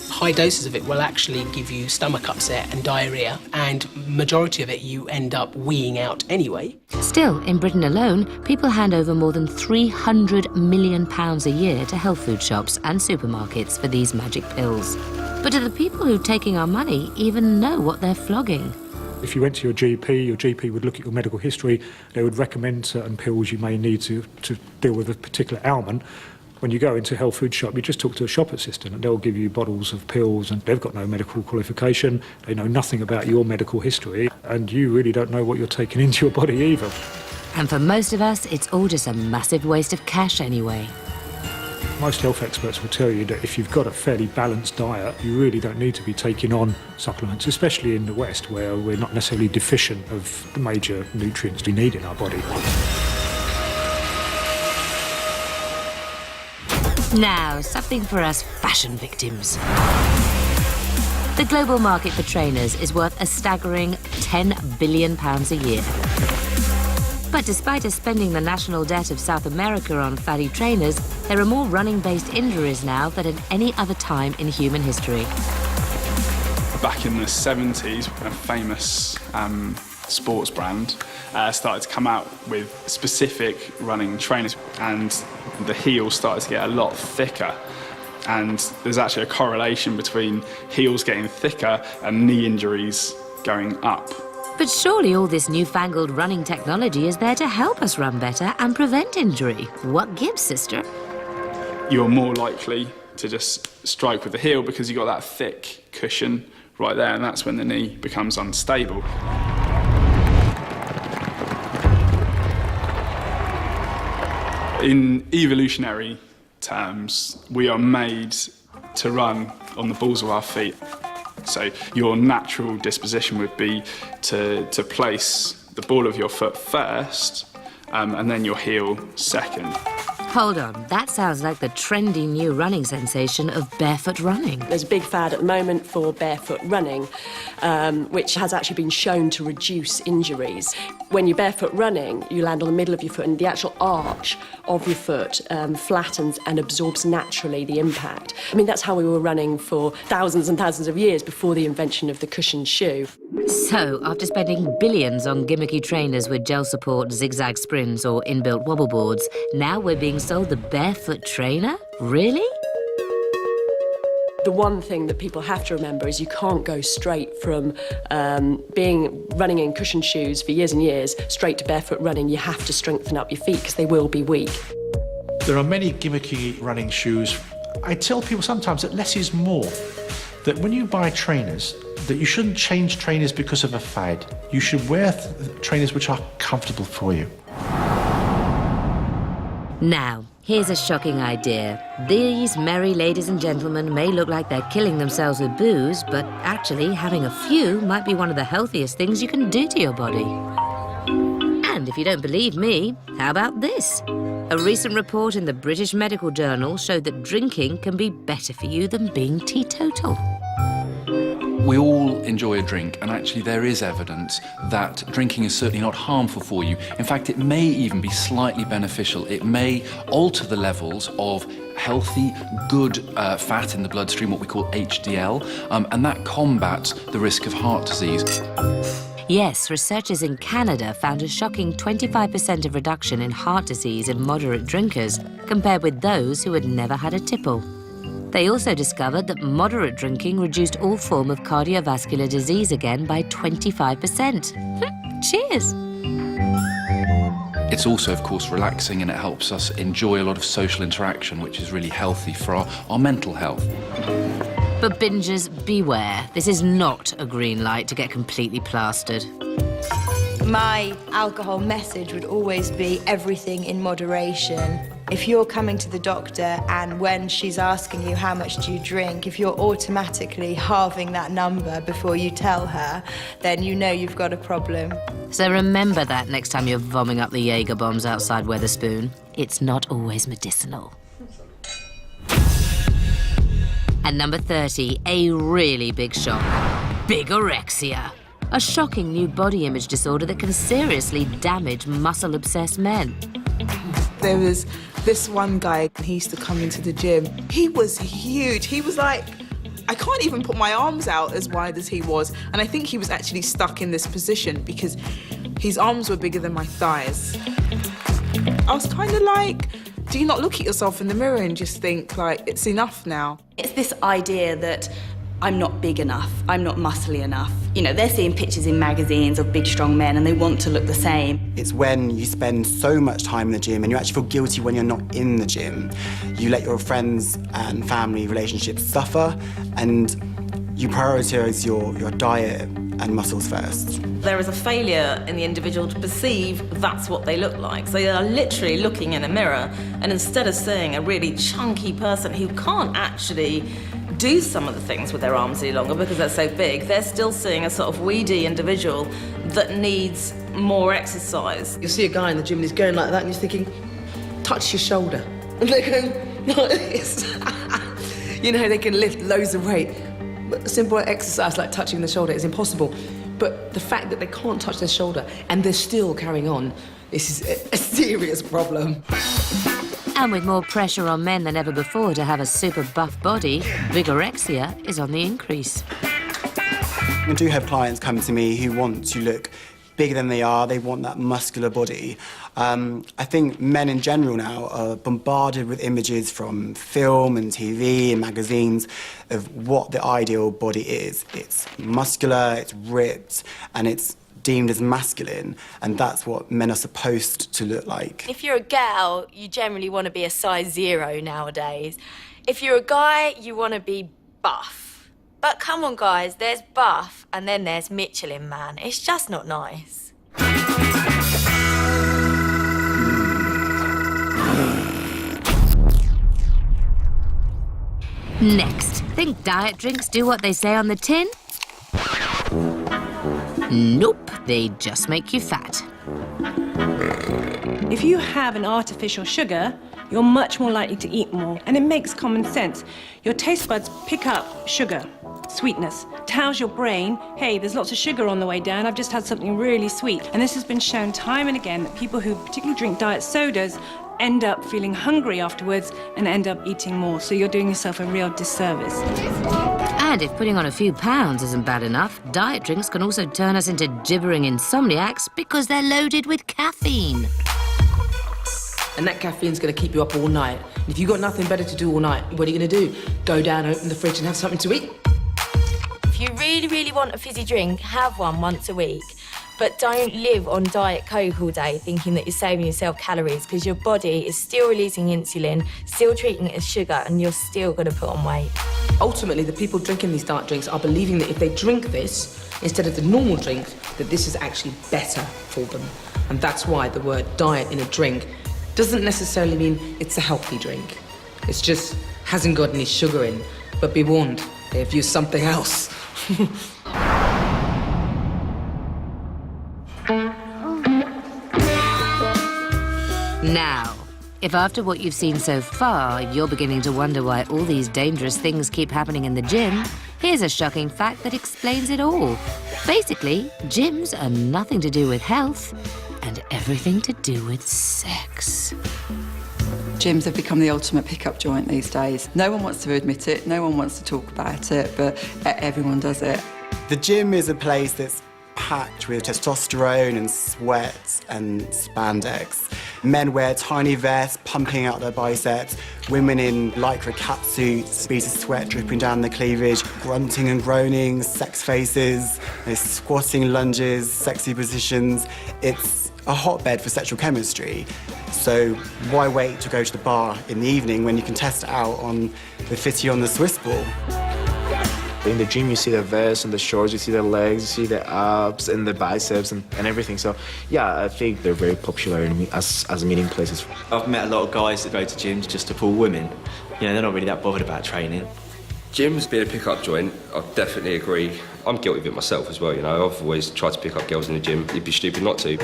High doses of it will actually give you stomach upset and diarrhea, and majority of it you end up weeing out anyway. Still, in Britain alone, people hand over more than £300 million a year to health food shops and supermarkets for these magic pills. But do the people who are taking our money even know what they're flogging? If you went to your GP would look at your medical history. They would recommend certain pills you may need to deal with a particular ailment. When you go into a health food shop, you just talk to a shop assistant and they'll give you bottles of pills, and they've got no medical qualification, they know nothing about your medical history, and you really don't know what you're taking into your body either. And for most of us, it's all just a massive waste of cash anyway. Most health experts will tell you that if you've got a fairly balanced diet, you really don't need to be taking on supplements, especially in the West, where we're not necessarily deficient of the major nutrients we need in our body. Now, something for us fashion victims. The global market for trainers is worth a staggering £10 billion a year. But despite us spending the national debt of South America on fatty trainers, there are more running-based injuries now than at any other time in human history. Back in the 70s, a famous sports brand started to come out with specific running trainers, and the heels started to get a lot thicker. And there's actually a correlation between heels getting thicker and knee injuries going up. But surely all this newfangled running technology is there to help us run better and prevent injury. What gives, sister? You're more likely to just strike with the heel because you've got that thick cushion right there, and that's when the knee becomes unstable. In evolutionary terms, we are made to run on the balls of our feet. So your natural disposition would be to place the ball of your foot first, and then your heel second. Hold on, that sounds like the trendy new running sensation of barefoot running. There's a big fad at the moment for barefoot running, which has actually been shown to reduce injuries. When you're barefoot running, you land on the middle of your foot, and the actual arch of your foot flattens and absorbs naturally the impact. I mean, that's how we were running for thousands and thousands of years before the invention of the cushioned shoe. So, after spending billions on gimmicky trainers with gel support, zigzag sprints or inbuilt wobble boards, now we're being sold the barefoot trainer? Really? The one thing that people have to remember is you can't go straight from running in cushioned shoes for years and years straight to barefoot running. You have to strengthen up your feet because they will be weak. There are many gimmicky running shoes. I tell people sometimes that less is more. That when you buy trainers, that you shouldn't change trainers because of a fad. You should wear trainers which are comfortable for you. Now, here's a shocking idea. These merry ladies and gentlemen may look like they're killing themselves with booze, but actually having a few might be one of the healthiest things you can do to your body. And if you don't believe me, how about this? A recent report in the British Medical Journal showed that drinking can be better for you than being teetotal. We all enjoy a drink, and actually there is evidence that drinking is certainly not harmful for you. In fact, it may even be slightly beneficial. It may alter the levels of healthy, good fat in the bloodstream, what we call HDL, and that combats the risk of heart disease. Yes, researchers in Canada found a shocking 25% of reduction in heart disease in moderate drinkers compared with those who had never had a tipple. They also discovered that moderate drinking reduced all form of cardiovascular disease again by 25%. Cheers! It's also, of course, relaxing, and it helps us enjoy a lot of social interaction, which is really healthy for our mental health. But bingers, beware. This is not a green light to get completely plastered. My alcohol message would always be everything in moderation. If you're coming to the doctor and when she's asking you how much do you drink, if you're automatically halving that number before you tell her, then you know you've got a problem. So remember that next time you're vomiting up the Jaeger bombs outside Wetherspoon. It's not always medicinal. And number 30, a really big shock. Bigorexia. A shocking new body image disorder that can seriously damage muscle-obsessed men. There was this one guy, he used to come into the gym. He was huge. He was like, I can't even put my arms out as wide as he was. And I think he was actually stuck in this position because his arms were bigger than my thighs. I was kind of like, do you not look at yourself in the mirror and just think, like, it's enough now? It's this idea that I'm not big enough, I'm not muscly enough. You know, they're seeing pictures in magazines of big, strong men and they want to look the same. It's when you spend so much time in the gym and you actually feel guilty when you're not in the gym. You let your friends and family relationships suffer and you prioritise your diet and muscles first. There is a failure in the individual to perceive that's what they look like. So they are literally looking in a mirror, and instead of seeing a really chunky person who can't actually do some of the things with their arms any longer because they're so big, they're still seeing a sort of weedy individual that needs more exercise. You see a guy in the gym and he's going like that and you're thinking, touch your shoulder. And they're going like this. You know, they can lift loads of weight. But a simple exercise like touching the shoulder is impossible. But the fact that they can't touch their shoulder and they're still carrying on, this is a serious problem. And with more pressure on men than ever before to have a super buff body, bigorexia is on the increase. I do have clients come to me who want to look bigger than they are. They want that muscular body. I think men in general now are bombarded with images from film and TV and magazines of what the ideal body is. It's muscular, it's ripped, and it's deemed as masculine, and that's what men are supposed to look like. If you're a girl, you generally want to be a size 0 nowadays. If you're a guy, you want to be buff. But come on, guys, there's buff and then there's Michelin Man. It's just not nice. Next, think diet drinks do what they say on the tin? Nope, they just make you fat. If you have an artificial sugar, you're much more likely to eat more, and it makes common sense. Your taste buds pick up sugar, sweetness, tells your brain, hey, there's lots of sugar on the way down, I've just had something really sweet. And this has been shown time and again that people who particularly drink diet sodas end up feeling hungry afterwards and end up eating more, so you're doing yourself a real disservice. And if putting on a few pounds isn't bad enough, diet drinks can also turn us into gibbering insomniacs because they're loaded with caffeine. And that caffeine's going to keep you up all night. And if you've got nothing better to do all night, what are you going to do? Go down, open the fridge and have something to eat? If you really, really want a fizzy drink, have one once a week. But don't live on Diet Coke all day thinking that you're saving yourself calories, because your body is still releasing insulin, still treating it as sugar, and you're still going to put on weight. Ultimately, the people drinking these diet drinks are believing that if they drink this, instead of the normal drink, that this is actually better for them. And that's why the word diet in a drink doesn't necessarily mean it's a healthy drink. It's just hasn't got any sugar in. But be warned, they've used something else. Now, If after what you've seen so far, you're beginning to wonder why all these dangerous things keep happening in the gym, here's a shocking fact that explains it all. Basically, gyms are nothing to do with health and everything to do with sex. Gyms have become the ultimate pickup joint these days. No one wants to admit it, no one wants to talk about it, but everyone does it. The gym is a place that's packed with testosterone and sweat and spandex. Men wear tiny vests, pumping out their biceps. Women in lycra catsuits, beads of sweat dripping down their cleavage, grunting and groaning, sex faces, squatting lunges, sexy positions. It's a hotbed for sexual chemistry. So why wait to go to the bar in the evening when you can test it out on the fitty on the Swiss ball? In the gym, you see the vests and the shorts, you see the legs, you see the abs and the biceps and everything. So, yeah, I think they're very popular as meeting places. I've met a lot of guys that go to gyms just to pull women. You know, they're not really that bothered about training. Gyms being a pick-up joint, I definitely agree. I'm guilty of it myself as well, you know. I've always tried to pick up girls in the gym. You'd be stupid not to.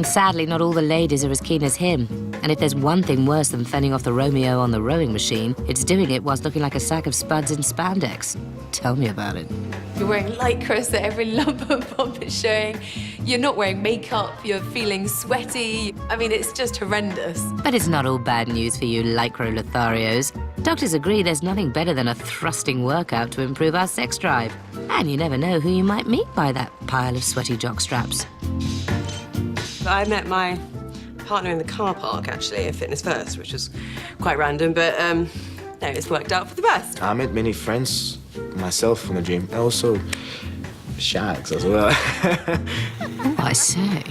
Sadly, not all the ladies are as keen as him. And if there's one thing worse than fending off the Romeo on the rowing machine, it's doing it whilst looking like a sack of spuds in spandex. Tell me about it. You're wearing lycra so every lump and bump is showing. You're not wearing makeup, you're feeling sweaty. I mean, it's just horrendous. But it's not all bad news for you lycra Lotharios. Doctors agree there's nothing better than a thrusting workout to improve our sex drive. And you never know who you might meet by that pile of sweaty jockstraps. I met my partner in the car park, actually, at Fitness First, which was quite random, but no, it's worked out for the best. I met many friends myself from the gym, and also shags as well. Oh, I see.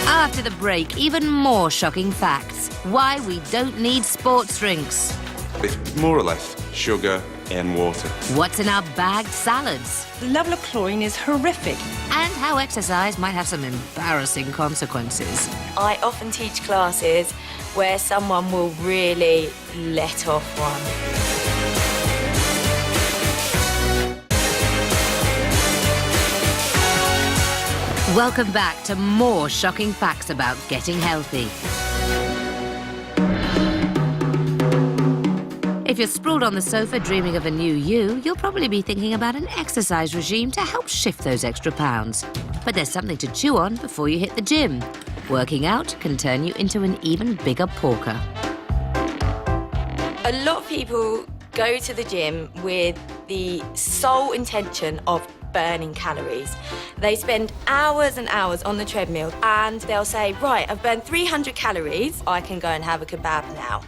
After the break, even more shocking facts. Why we don't need sports drinks. It's more or less sugar and water. What's in our bagged salads. The level of chlorine is horrific. And how exercise might have some embarrassing consequences. I often teach classes where someone will really let off one. Welcome back to more shocking facts about getting healthy. If you're sprawled on the sofa dreaming of a new you, you'll probably be thinking about an exercise regime to help shift those extra pounds. But there's something to chew on before you hit the gym. Working out can turn you into an even bigger porker. A lot of people go to the gym with the sole intention of burning calories. They spend hours and hours on the treadmill and they'll say, right, I've burned 300 calories, I can go and have a kebab now.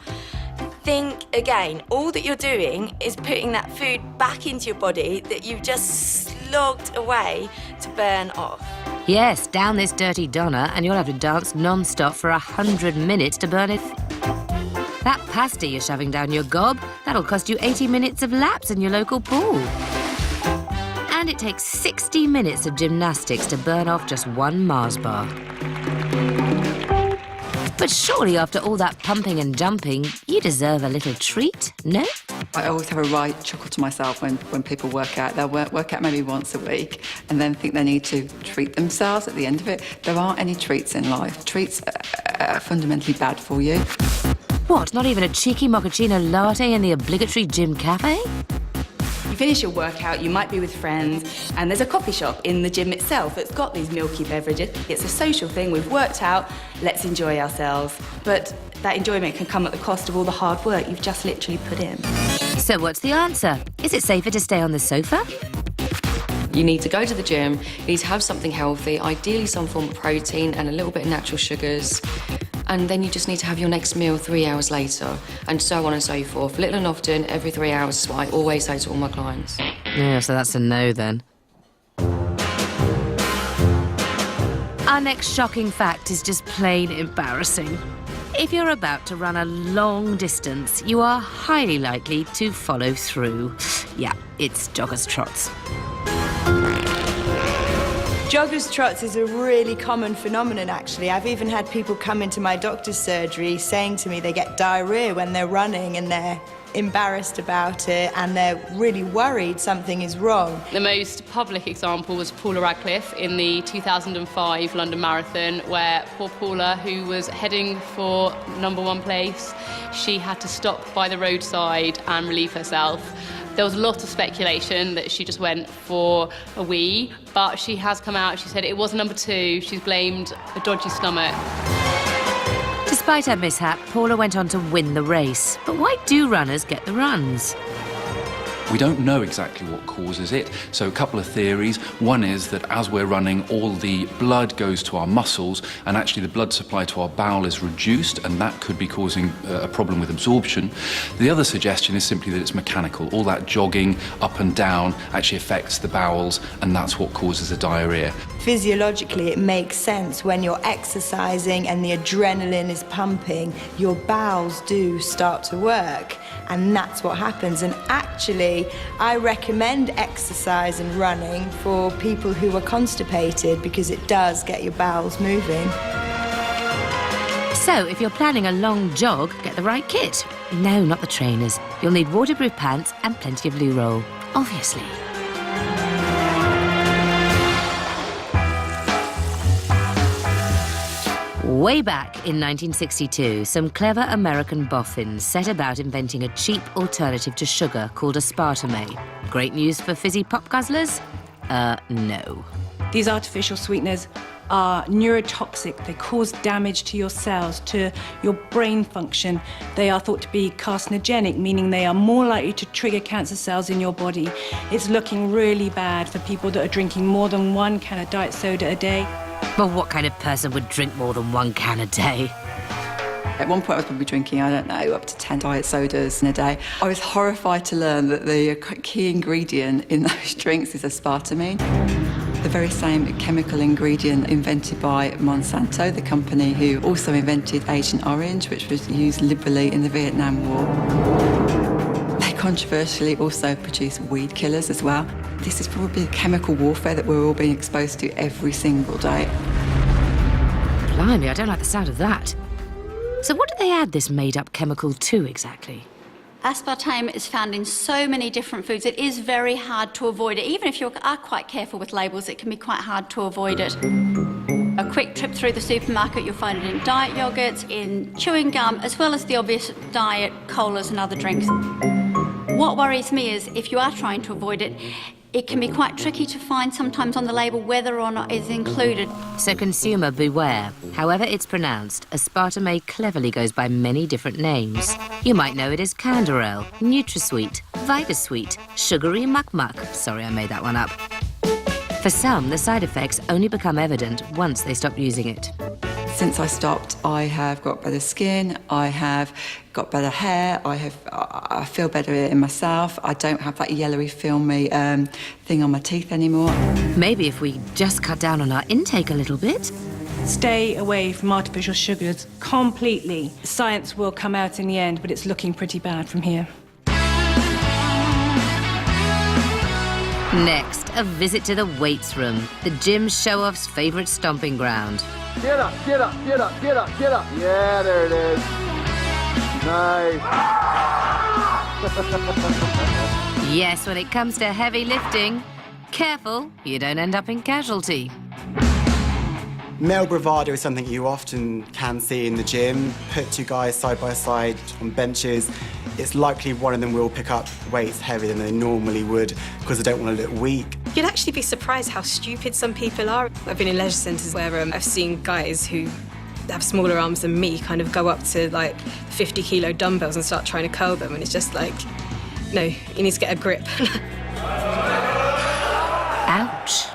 Think again, all that you're doing is putting that food back into your body that you've just slogged away to burn off. Yes, down this dirty Donna and you'll have to dance non-stop for 100 minutes to burn it. That pasta you're shoving down your gob, that'll cost you 80 minutes of laps in your local pool. And it takes 60 minutes of gymnastics to burn off just one Mars bar. But surely after all that pumping and jumping, you deserve a little treat, no? I always have a right chuckle to myself when people work out. They'll work out maybe once a week and then think they need to treat themselves at the end of it. There aren't any treats in life. Treats are fundamentally bad for you. What, not even a cheeky mochaccino latte in the obligatory gym cafe? You finish your workout, you might be with friends, and there's a coffee shop in the gym itself that's got these milky beverages. It's a social thing, we've worked out, let's enjoy ourselves. But that enjoyment can come at the cost of all the hard work you've just literally put in. So what's the answer? Is it safer to stay on the sofa? You need to go to the gym, you need to have something healthy, ideally some form of protein and a little bit of natural sugars. And then you just need to have your next meal 3 hours later, and so on and so forth. Little and often, every 3 hours is what I always say to all my clients. Yeah, so that's a no then. Our next shocking fact is just plain embarrassing. If you're about to run a long distance, you are highly likely to follow through. Yeah, it's jogger's trots. Jogger's trots is a really common phenomenon, actually. I've even had people come into my doctor's surgery saying to me they get diarrhea when they're running and they're embarrassed about it and they're really worried something is wrong. The most public example was Paula Radcliffe in the 2005 London Marathon, where poor Paula, who was heading for #1 place, she had to stop by the roadside and relieve herself. There was a lot of speculation that she just went for a wee, but she has come out, she said it was #2, she's blamed a dodgy stomach. Despite her mishap, Paula went on to win the race. But why do runners get the runs? We don't know exactly what causes it, so a couple of theories. One is that as we're running, all the blood goes to our muscles, and actually the blood supply to our bowel is reduced, and that could be causing a problem with absorption. The other suggestion is simply that it's mechanical. All that jogging up and down actually affects the bowels, and that's what causes the diarrhea. Physiologically, it makes sense when you're exercising and the adrenaline is pumping, your bowels do start to work, and that's what happens. And actually, I recommend exercise and running for people who are constipated because it does get your bowels moving. So, if you're planning a long jog, get the right kit. No, not the trainers. You'll need waterproof pants and plenty of loo roll, obviously. Way back in 1962, some clever American boffins set about inventing a cheap alternative to sugar called aspartame. Great news for fizzy pop guzzlers? No. These artificial sweeteners are neurotoxic. They cause damage to your cells, to your brain function. They are thought to be carcinogenic, meaning they are more likely to trigger cancer cells in your body. It's looking really bad for people that are drinking more than 1 can of diet soda a day. Well, what kind of person would drink more than 1 can a day? At one point I was probably drinking, I don't know, up to 10 diet sodas in a day. I was horrified to learn that the key ingredient in those drinks is aspartame. The very same chemical ingredient invented by Monsanto, the company who also invented Agent Orange, which was used liberally in the Vietnam War. They controversially also produce weed killers as well. This is probably chemical warfare that we're all being exposed to every single day. Blimey, I don't like the sound of that. So what do they add this made-up chemical to exactly? Aspartame is found in so many different foods. It is very hard to avoid it. Even if you are quite careful with labels, it can be quite hard to avoid it. A quick trip through the supermarket, you'll find it in diet yogurts, in chewing gum, as well as the obvious diet colas and other drinks. What worries me is if you are trying to avoid it, it can be quite tricky to find sometimes on the label whether or not it's included. So consumer beware. However it's pronounced, aspartame cleverly goes by many different names. You might know it as Canderel, NutraSweet, VitaSweet, Sugary Muck Muck. Sorry, I made that one up. For some, the side effects only become evident once they stop using it. Since I stopped, I have got better skin, I have got better hair, I feel better in myself, I don't have that yellowy, filmy thing on my teeth anymore. Maybe if we just cut down on our intake a little bit. Stay away from artificial sugars completely. Science will come out in the end, but it's looking pretty bad from here. Next, a visit to the weights room, the gym show-off's favourite stomping ground. Get up, get up, get up, get up, get up. Yeah, there it is. Nice. Yes, when it comes to heavy lifting, careful, you don't end up in casualty. Male bravado is something you often can see in the gym. Put 2 guys side by side on benches. It's likely one of them will pick up weights heavier than they normally would because they don't want to look weak. You'd actually be surprised how stupid some people are. I've been in leisure centres where I've seen guys who have smaller arms than me kind of go up to like 50-kilo dumbbells and start trying to curl them, and it's just like, no, you need to get a grip. Ouch.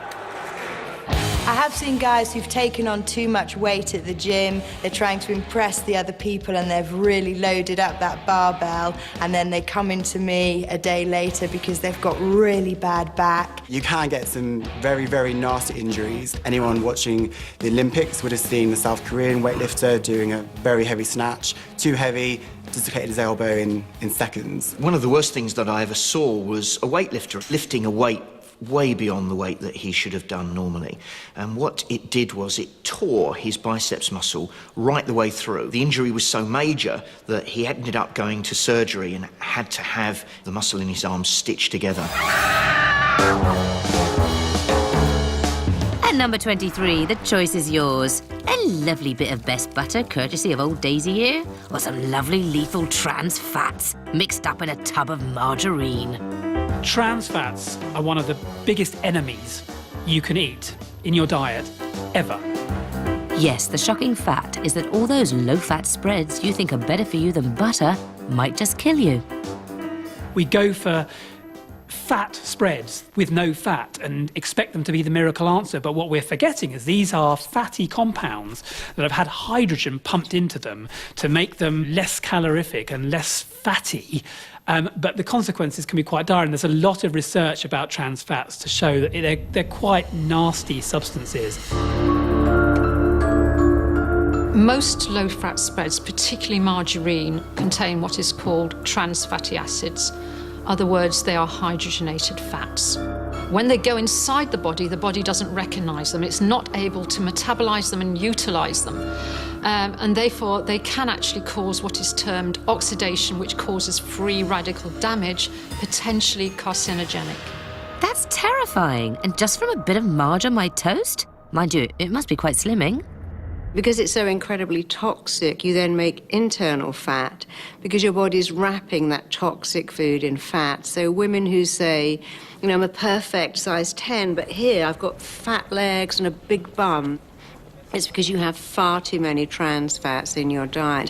I have seen guys who've taken on too much weight at the gym. They're trying to impress the other people and they've really loaded up that barbell, and then they come into me a day later because they've got really bad back. You can get some very, very nasty injuries. Anyone watching the Olympics would have seen the South Korean weightlifter doing a very heavy snatch. Too heavy, dislocated his elbow in seconds. One of the worst things that I ever saw was a weightlifter lifting a weight way beyond the weight that he should have done normally. And what it did was it tore his biceps muscle right the way through. The injury was so major that he ended up going to surgery and had to have the muscle in his arm stitched together. At number 23, the choice is yours. A lovely bit of best butter, courtesy of old Daisy here, or some lovely lethal trans fats mixed up in a tub of margarine. Trans fats are one of the biggest enemies you can eat in your diet, ever. Yes, the shocking fact is that all those low-fat spreads you think are better for you than butter might just kill you. We go for fat spreads with no fat and expect them to be the miracle answer, but what we're forgetting is these are fatty compounds that have had hydrogen pumped into them to make them less calorific and less fatty, but the consequences can be quite dire, and there's a lot of research about trans fats to show that they're quite nasty substances. Most low-fat spreads, particularly margarine, contain what is called trans fatty acids. Other words, they are hydrogenated fats. When they go inside the body doesn't recognize them. It's not able to metabolize them and utilize them. And therefore, they can actually cause what is termed oxidation, which causes free radical damage, potentially carcinogenic. That's terrifying. And just from a bit of marge on my toast? Mind you, it must be quite slimming. Because it's so incredibly toxic, you then make internal fat because your body's wrapping that toxic food in fat. So women who say, you know, I'm a perfect size 10, but here I've got fat legs and a big bum, it's because you have far too many trans fats in your diet.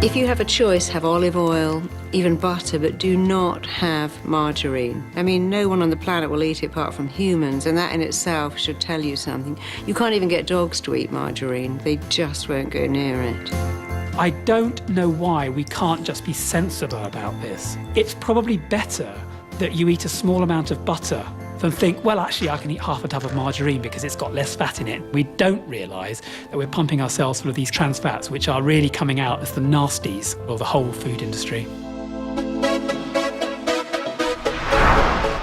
If you have a choice, have olive oil, even butter, but do not have margarine. I mean, no one on the planet will eat it apart from humans, and that in itself should tell you something. You can't even get dogs to eat margarine. They just won't go near it. I don't know why we can't just be sensible about this. It's probably better that you eat a small amount of butter than think, well, actually, I can eat half a tub of margarine because it's got less fat in it. We don't realise that we're pumping ourselves full of these trans fats, which are really coming out as the nasties of the whole food industry.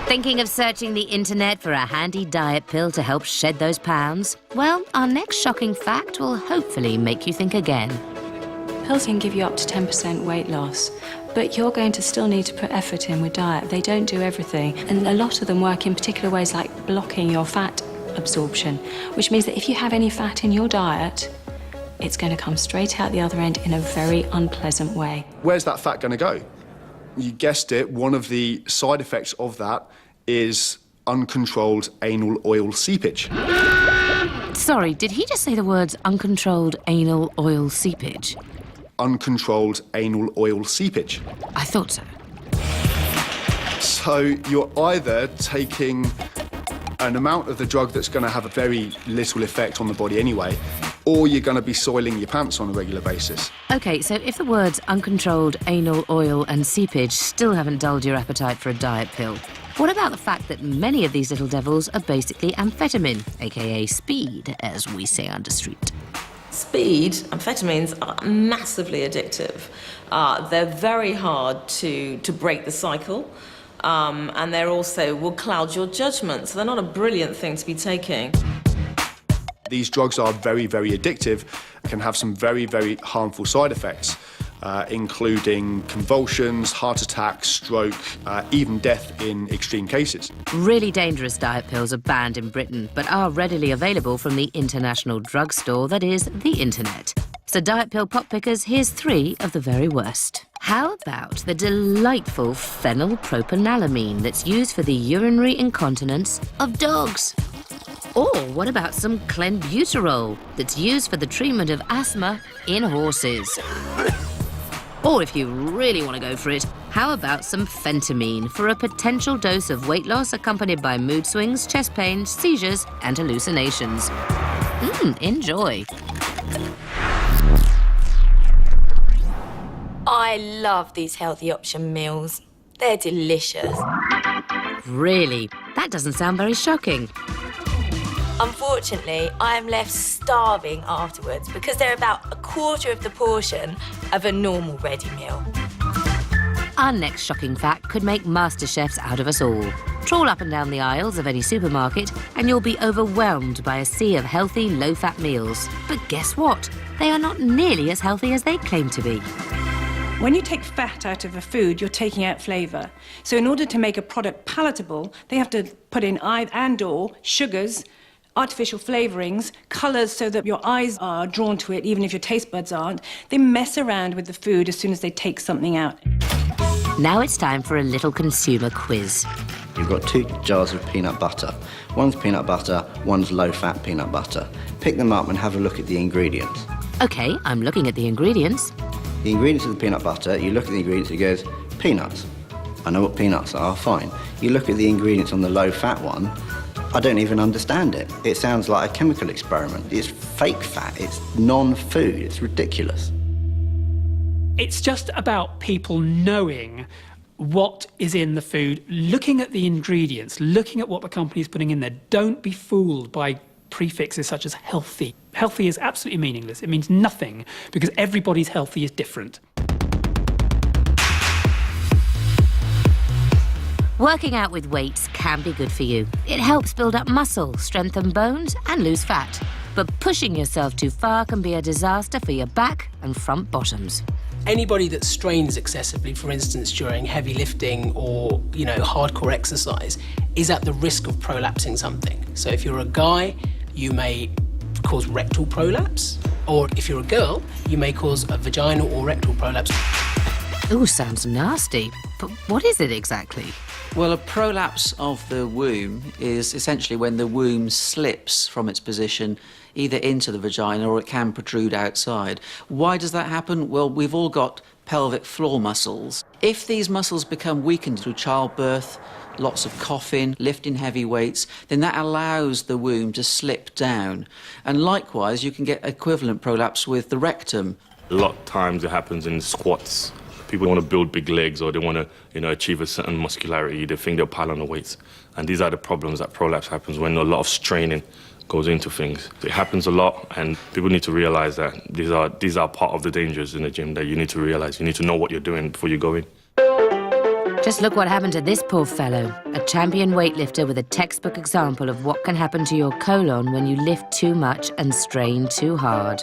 Thinking of searching the internet for a handy diet pill to help shed those pounds? Well, our next shocking fact will hopefully make you think again. Pills can give you up to 10% weight loss, but you're going to still need to put effort in with diet. They don't do everything, and a lot of them work in particular ways like blocking your fat absorption, which means that if you have any fat in your diet, it's going to come straight out the other end in a very unpleasant way. Where's that fat going to go? You guessed it, one of the side effects of that is uncontrolled anal oil seepage. Sorry, did he just say the words uncontrolled anal oil seepage? Uncontrolled anal oil seepage. I thought so. So you're either taking an amount of the drug that's going to have a very little effect on the body anyway, or you're going to be soiling your pants on a regular basis. OK, so if the words uncontrolled anal oil and seepage still haven't dulled your appetite for a diet pill, what about the fact that many of these little devils are basically amphetamine, aka speed, as we say under street? Speed, amphetamines are massively addictive. They're very hard to break the cycle, and they're also will cloud your judgment, so they're not a brilliant thing to be taking. These drugs are very, very addictive, can have some very, very harmful side effects, including convulsions, heart attacks, stroke, even death in extreme cases. Really dangerous diet pills are banned in Britain, but are readily available from the international drugstore that is the internet. So diet pill pop pickers, here's 3 of the very worst. How about the delightful phenylpropanolamine that's used for the urinary incontinence of dogs? Or what about some clenbuterol that's used for the treatment of asthma in horses? Or if you really want to go for it, how about some phentermine for a potential dose of weight loss accompanied by mood swings, chest pain, seizures, and hallucinations? Enjoy. I love these healthy option meals. They're delicious. Really? That doesn't sound very shocking. Unfortunately, I am left starving afterwards because they're about a quarter of the portion of a normal ready meal. Our next shocking fact could make master chefs out of us all. Trawl up and down the aisles of any supermarket and you'll be overwhelmed by a sea of healthy, low-fat meals. But guess what? They are not nearly as healthy as they claim to be. When you take fat out of a food, you're taking out flavour. So in order to make a product palatable, they have to put in and/or sugars, artificial flavourings, colours so that your eyes are drawn to it, even if your taste buds aren't. They mess around with the food as soon as they take something out. Now it's time for a little consumer quiz. You've got 2 jars of peanut butter. One's peanut butter, one's low-fat peanut butter. Pick them up and have a look at the ingredients. OK, I'm looking at the ingredients. The ingredients of the peanut butter, you look at the ingredients, it goes, peanuts. I know what peanuts are, fine. You look at the ingredients on the low-fat one, I don't even understand it. It sounds like a chemical experiment. It's fake fat, it's non-food, it's ridiculous. It's just about people knowing what is in the food, looking at the ingredients, looking at what the company is putting in there. Don't be fooled by prefixes such as healthy. Healthy is absolutely meaningless. It means nothing because everybody's healthy is different. Working out with weights can be good for you. It helps build up muscle, strengthen bones and lose fat. But pushing yourself too far can be a disaster for your back and front bottoms. Anybody that strains excessively, for instance, during heavy lifting or, hardcore exercise, is at the risk of prolapsing something. So if you're a guy, you may cause rectal prolapse, or if you're a girl, you may cause a vaginal or rectal prolapse. Ooh, sounds nasty. But what is it exactly? Well, a prolapse of the womb is essentially when the womb slips from its position either into the vagina or it can protrude outside. Why does that happen? Well, we've all got pelvic floor muscles. If these muscles become weakened through childbirth, lots of coughing, lifting heavy weights, then that allows the womb to slip down. And likewise, you can get equivalent prolapse with the rectum. A lot of times it happens in squats. People want to build big legs or they want to, achieve a certain muscularity. They think they'll pile on the weights. And these are the problems that prolapse happens when a lot of straining goes into things. It happens a lot, and people need to realize that these are part of the dangers in the gym that you need to realize. You need to know what you're doing before you go in. Just look what happened to this poor fellow, a champion weightlifter with a textbook example of what can happen to your colon when you lift too much and strain too hard.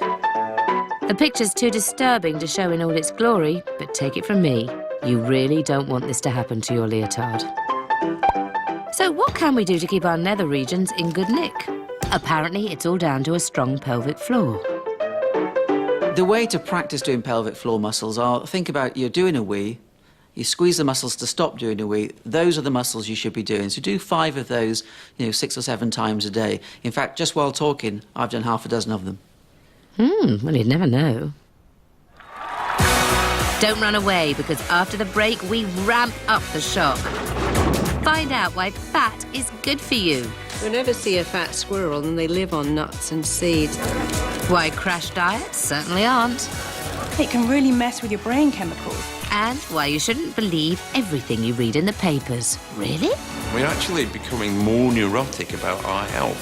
The picture's too disturbing to show in all its glory, but take it from me, you really don't want this to happen to your leotard. So what can we do to keep our nether regions in good nick? Apparently, it's all down to a strong pelvic floor. The way to practice doing pelvic floor muscles are, think about you're doing a wee, you squeeze the muscles to stop doing a wee. Those are the muscles you should be doing. So do 5 of those, 6 or 7 times a day. In fact, just while talking, I've done half a dozen of them. Well, you'd never know. Don't run away, because after the break, we ramp up the shock. Find out why fat is good for you. You'll never see a fat squirrel and they live on nuts and seeds. Why crash diets certainly aren't. It can really mess with your brain chemicals. And why you shouldn't believe everything you read in the papers. Really? We're actually becoming more neurotic about our health.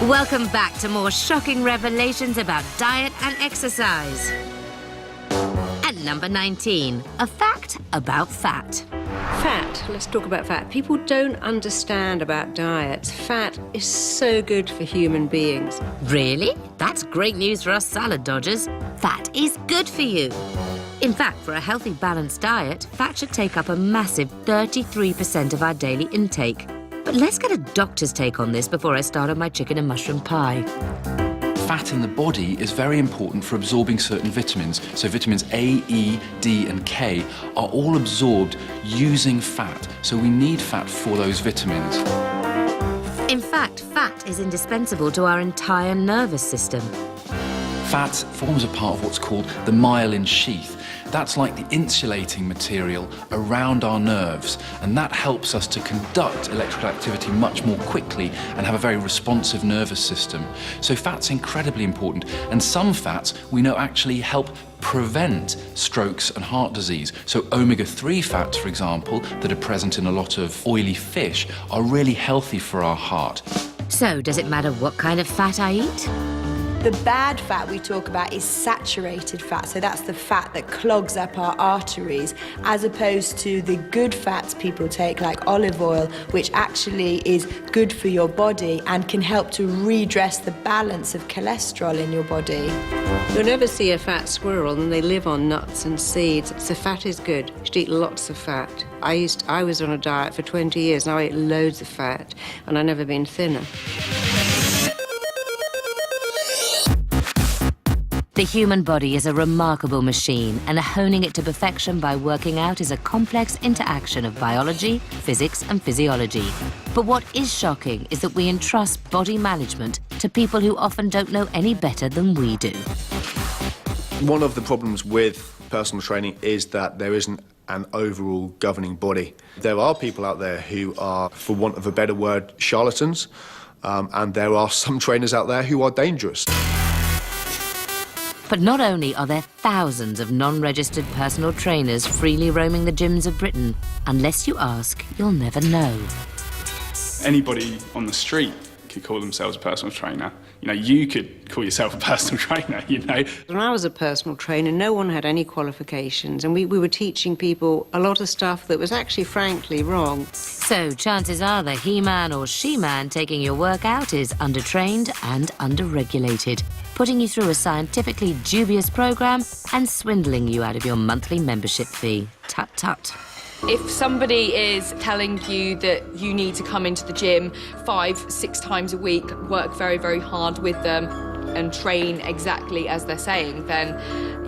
Welcome back to more shocking revelations about diet and exercise. At number 19, a fact about fat. Fat, let's talk about fat. People don't understand about diets. Fat is so good for human beings. Really? That's great news for us salad dodgers. Fat is good for you. In fact, for a healthy, balanced diet, fat should take up a massive 33% of our daily intake. But let's get a doctor's take on this before I start on my chicken and mushroom pie. Fat in the body is very important for absorbing certain vitamins. So vitamins A, E, D and K are all absorbed using fat. So we need fat for those vitamins. In fact, fat is indispensable to our entire nervous system. Fat forms a part of what's called the myelin sheath. That's like the insulating material around our nerves, and that helps us to conduct electrical activity much more quickly and have a very responsive nervous system. So fat's incredibly important, and some fats we know actually help prevent strokes and heart disease. So omega-3 fats, for example, that are present in a lot of oily fish are really healthy for our heart. So, does it matter what kind of fat I eat? The bad fat we talk about is saturated fat, so that's the fat that clogs up our arteries, as opposed to the good fats people take, like olive oil, which actually is good for your body and can help to redress the balance of cholesterol in your body. You'll never see a fat squirrel, and they live on nuts and seeds, so fat is good. You should eat lots of fat. I was on a diet for 20 years, and I ate loads of fat, and I've never been thinner. The human body is a remarkable machine, and honing it to perfection by working out is a complex interaction of biology, physics, and physiology. But what is shocking is that we entrust body management to people who often don't know any better than we do. One of the problems with personal training is that there isn't an overall governing body. There are people out there who are, for want of a better word, charlatans, and there are some trainers out there who are dangerous. But not only are there thousands of non-registered personal trainers freely roaming the gyms of Britain, unless you ask, you'll never know. Anybody on the street could call themselves a personal trainer. You know, you could call yourself a personal trainer, you know. When I was a personal trainer, no one had any qualifications, and we were teaching people a lot of stuff that was actually, frankly, wrong. So chances are the he-man or she-man taking your work out is undertrained and underregulated, putting you through a scientifically dubious program and swindling you out of your monthly membership fee. Tut tut. If somebody is telling you that you need to come into the gym 5-6 times a week, work very, very hard with them and train exactly as they're saying, then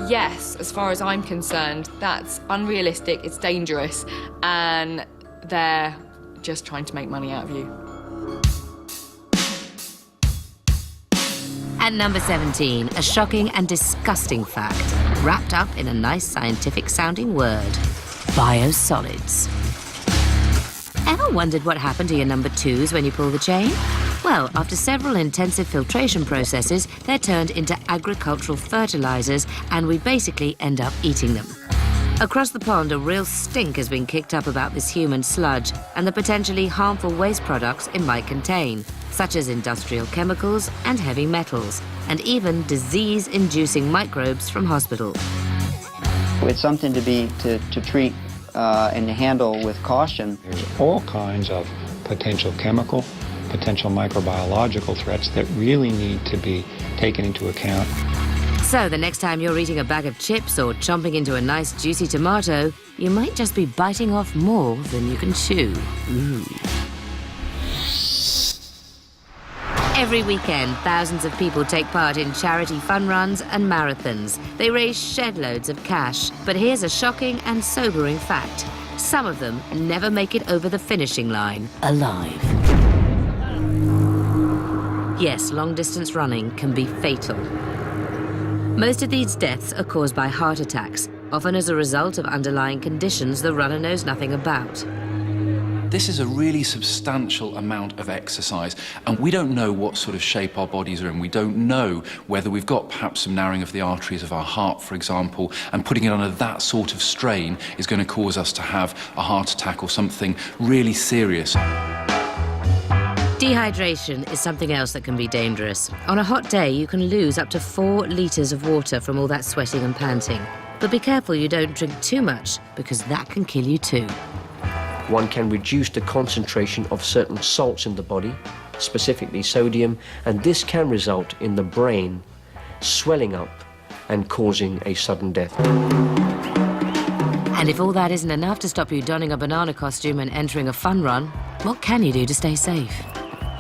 yes, as far as I'm concerned, that's unrealistic, it's dangerous, and they're just trying to make money out of you. At number 17, a shocking and disgusting fact, wrapped up in a nice scientific-sounding word. Biosolids. Ever wondered what happened to your number 2s when you pull the chain? Well, after several intensive filtration processes, they're turned into agricultural fertilizers, and we basically end up eating them. Across the pond, a real stink has been kicked up about this human sludge and the potentially harmful waste products it might contain, such as industrial chemicals and heavy metals, and even disease-inducing microbes from hospital. It's something to treat and to handle with caution. There's all kinds of potential chemical, potential microbiological threats that really need to be taken into account. So the next time you're eating a bag of chips or chomping into a nice juicy tomato, you might just be biting off more than you can chew. Ooh. Every weekend, thousands of people take part in charity fun runs and marathons. They raise shed loads of cash. But here's a shocking and sobering fact. Some of them never make it over the finishing line alive. Yes, long-distance running can be fatal. Most of these deaths are caused by heart attacks, often as a result of underlying conditions the runner knows nothing about. This is a really substantial amount of exercise, and we don't know what sort of shape our bodies are in. We don't know whether we've got perhaps some narrowing of the arteries of our heart, for example, and putting it under that sort of strain is going to cause us to have a heart attack or something really serious. Dehydration is something else that can be dangerous. On a hot day, you can lose up to 4 litres of water from all that sweating and panting. But be careful you don't drink too much, because that can kill you too. One can reduce the concentration of certain salts in the body, specifically sodium, and this can result in the brain swelling up and causing a sudden death. And if all that isn't enough to stop you donning a banana costume and entering a fun run, what can you do to stay safe?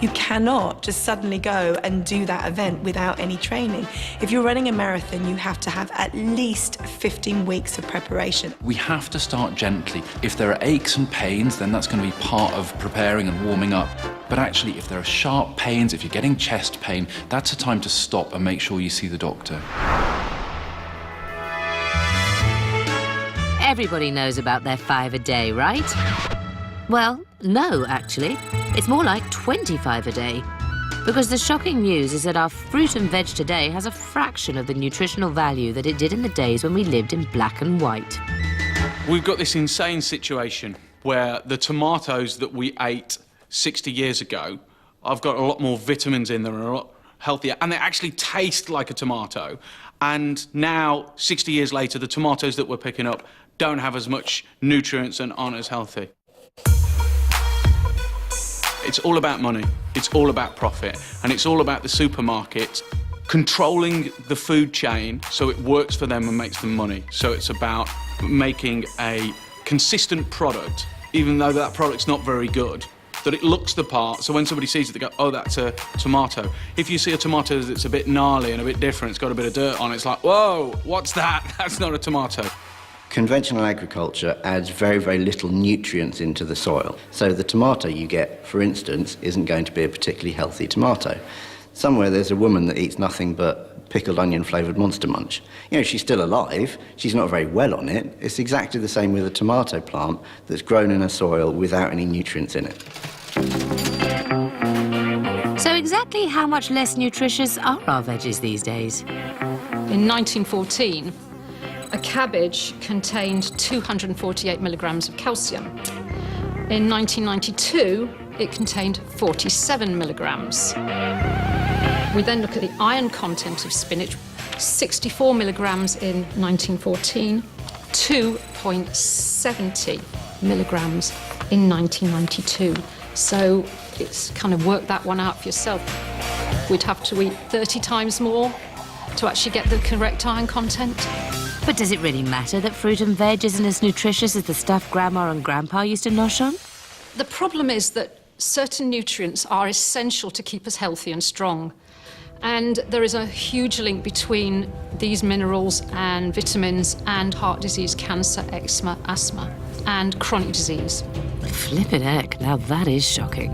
You cannot just suddenly go and do that event without any training. If you're running a marathon, you have to have at least 15 weeks of preparation. We have to start gently. If there are aches and pains, then that's going to be part of preparing and warming up. But actually, if there are sharp pains, if you're getting chest pain, that's a time to stop and make sure you see the doctor. Everybody knows about their 5 a day, right? Well, no, actually. It's more like 25 a day. Because the shocking news is that our fruit and veg today has a fraction of the nutritional value that it did in the days when we lived in black and white. We've got this insane situation where the tomatoes that we ate 60 years ago I've got a lot more vitamins in them and a lot healthier, and they actually taste like a tomato. And now, 60 years later, the tomatoes that we're picking up don't have as much nutrients and aren't as healthy. It's all about money, it's all about profit, and it's all about the supermarkets controlling the food chain so it works for them and makes them money. So it's about making a consistent product, even though that product's not very good, that it looks the part, so when somebody sees it, they go, oh, that's a tomato. If you see a tomato that's a bit gnarly and a bit different, it's got a bit of dirt on it, it's like, whoa, what's that? That's not a tomato. Conventional agriculture adds very, very little nutrients into the soil. So the tomato you get, for instance, isn't going to be a particularly healthy tomato. Somewhere there's a woman that eats nothing but pickled onion-flavoured Monster Munch. You know, she's still alive, she's not very well on it. It's exactly the same with a tomato plant that's grown in a soil without any nutrients in it. So exactly how much less nutritious are our veggies these days? In 1914, a cabbage contained 248 milligrams of calcium. In 1992, it contained 47 milligrams. We then look at the iron content of spinach, 64 milligrams in 1914, 2.70 milligrams in 1992. So it's kind of work that one out for yourself. We'd have to eat 30 times more to actually get the correct iron content. But does it really matter that fruit and veg isn't as nutritious as the stuff Grandma and Grandpa used to nosh on? The problem is that certain nutrients are essential to keep us healthy and strong. And there is a huge link between these minerals and vitamins and heart disease, cancer, eczema, asthma, and chronic disease. Flippin' heck, now that is shocking.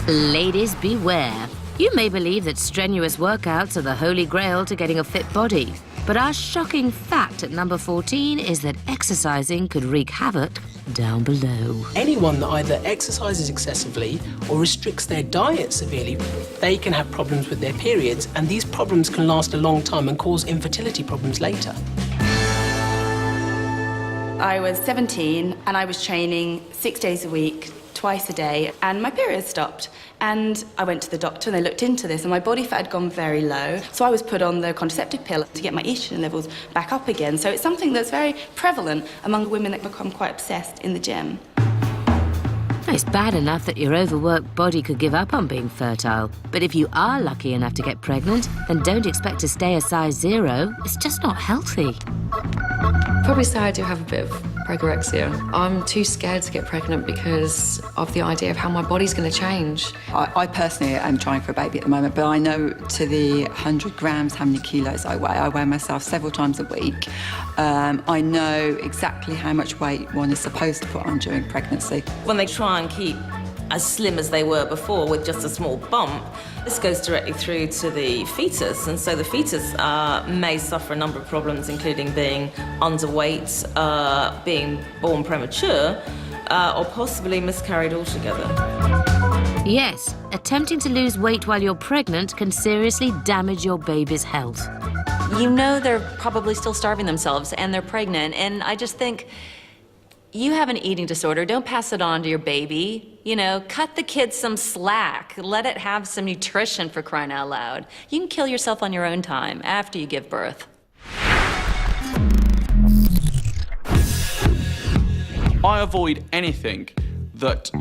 Ladies, beware. You may believe that strenuous workouts are the holy grail to getting a fit body. But our shocking fact at number 14 is that exercising could wreak havoc down below. Anyone that either exercises excessively or restricts their diet severely, they can have problems with their periods, and these problems can last a long time and cause infertility problems later. I was 17 and I was training 6 days a week, twice a day, and my period stopped. And I went to the doctor and they looked into this and my body fat had gone very low. So I was put on the contraceptive pill to get my estrogen levels back up again. So it's something that's very prevalent among women that become quite obsessed in the gym. It's bad enough that your overworked body could give up on being fertile. But if you are lucky enough to get pregnant, then don't expect to stay a size 0. It's just not healthy. Probably say I do have a bit of pregorexia. I'm too scared to get pregnant because of the idea of how my body's going to change. I personally am trying for a baby at the moment, but I know to the 100 grams how many kilos I weigh. I weigh myself several times a week. I know exactly how much weight one is supposed to put on during pregnancy. When they try and keep as slim as they were before with just a small bump, this goes directly through to the fetus, and so the fetus may suffer a number of problems, including being underweight, being born premature, or possibly miscarried altogether. Yes, attempting to lose weight while you're pregnant can seriously damage your baby's health. You know they're probably still starving themselves and they're pregnant, and I just think, you have an eating disorder, don't pass it on to your baby. You know, cut the kid some slack. Let it have some nutrition, for crying out loud. You can kill yourself on your own time after you give birth. I avoid anything that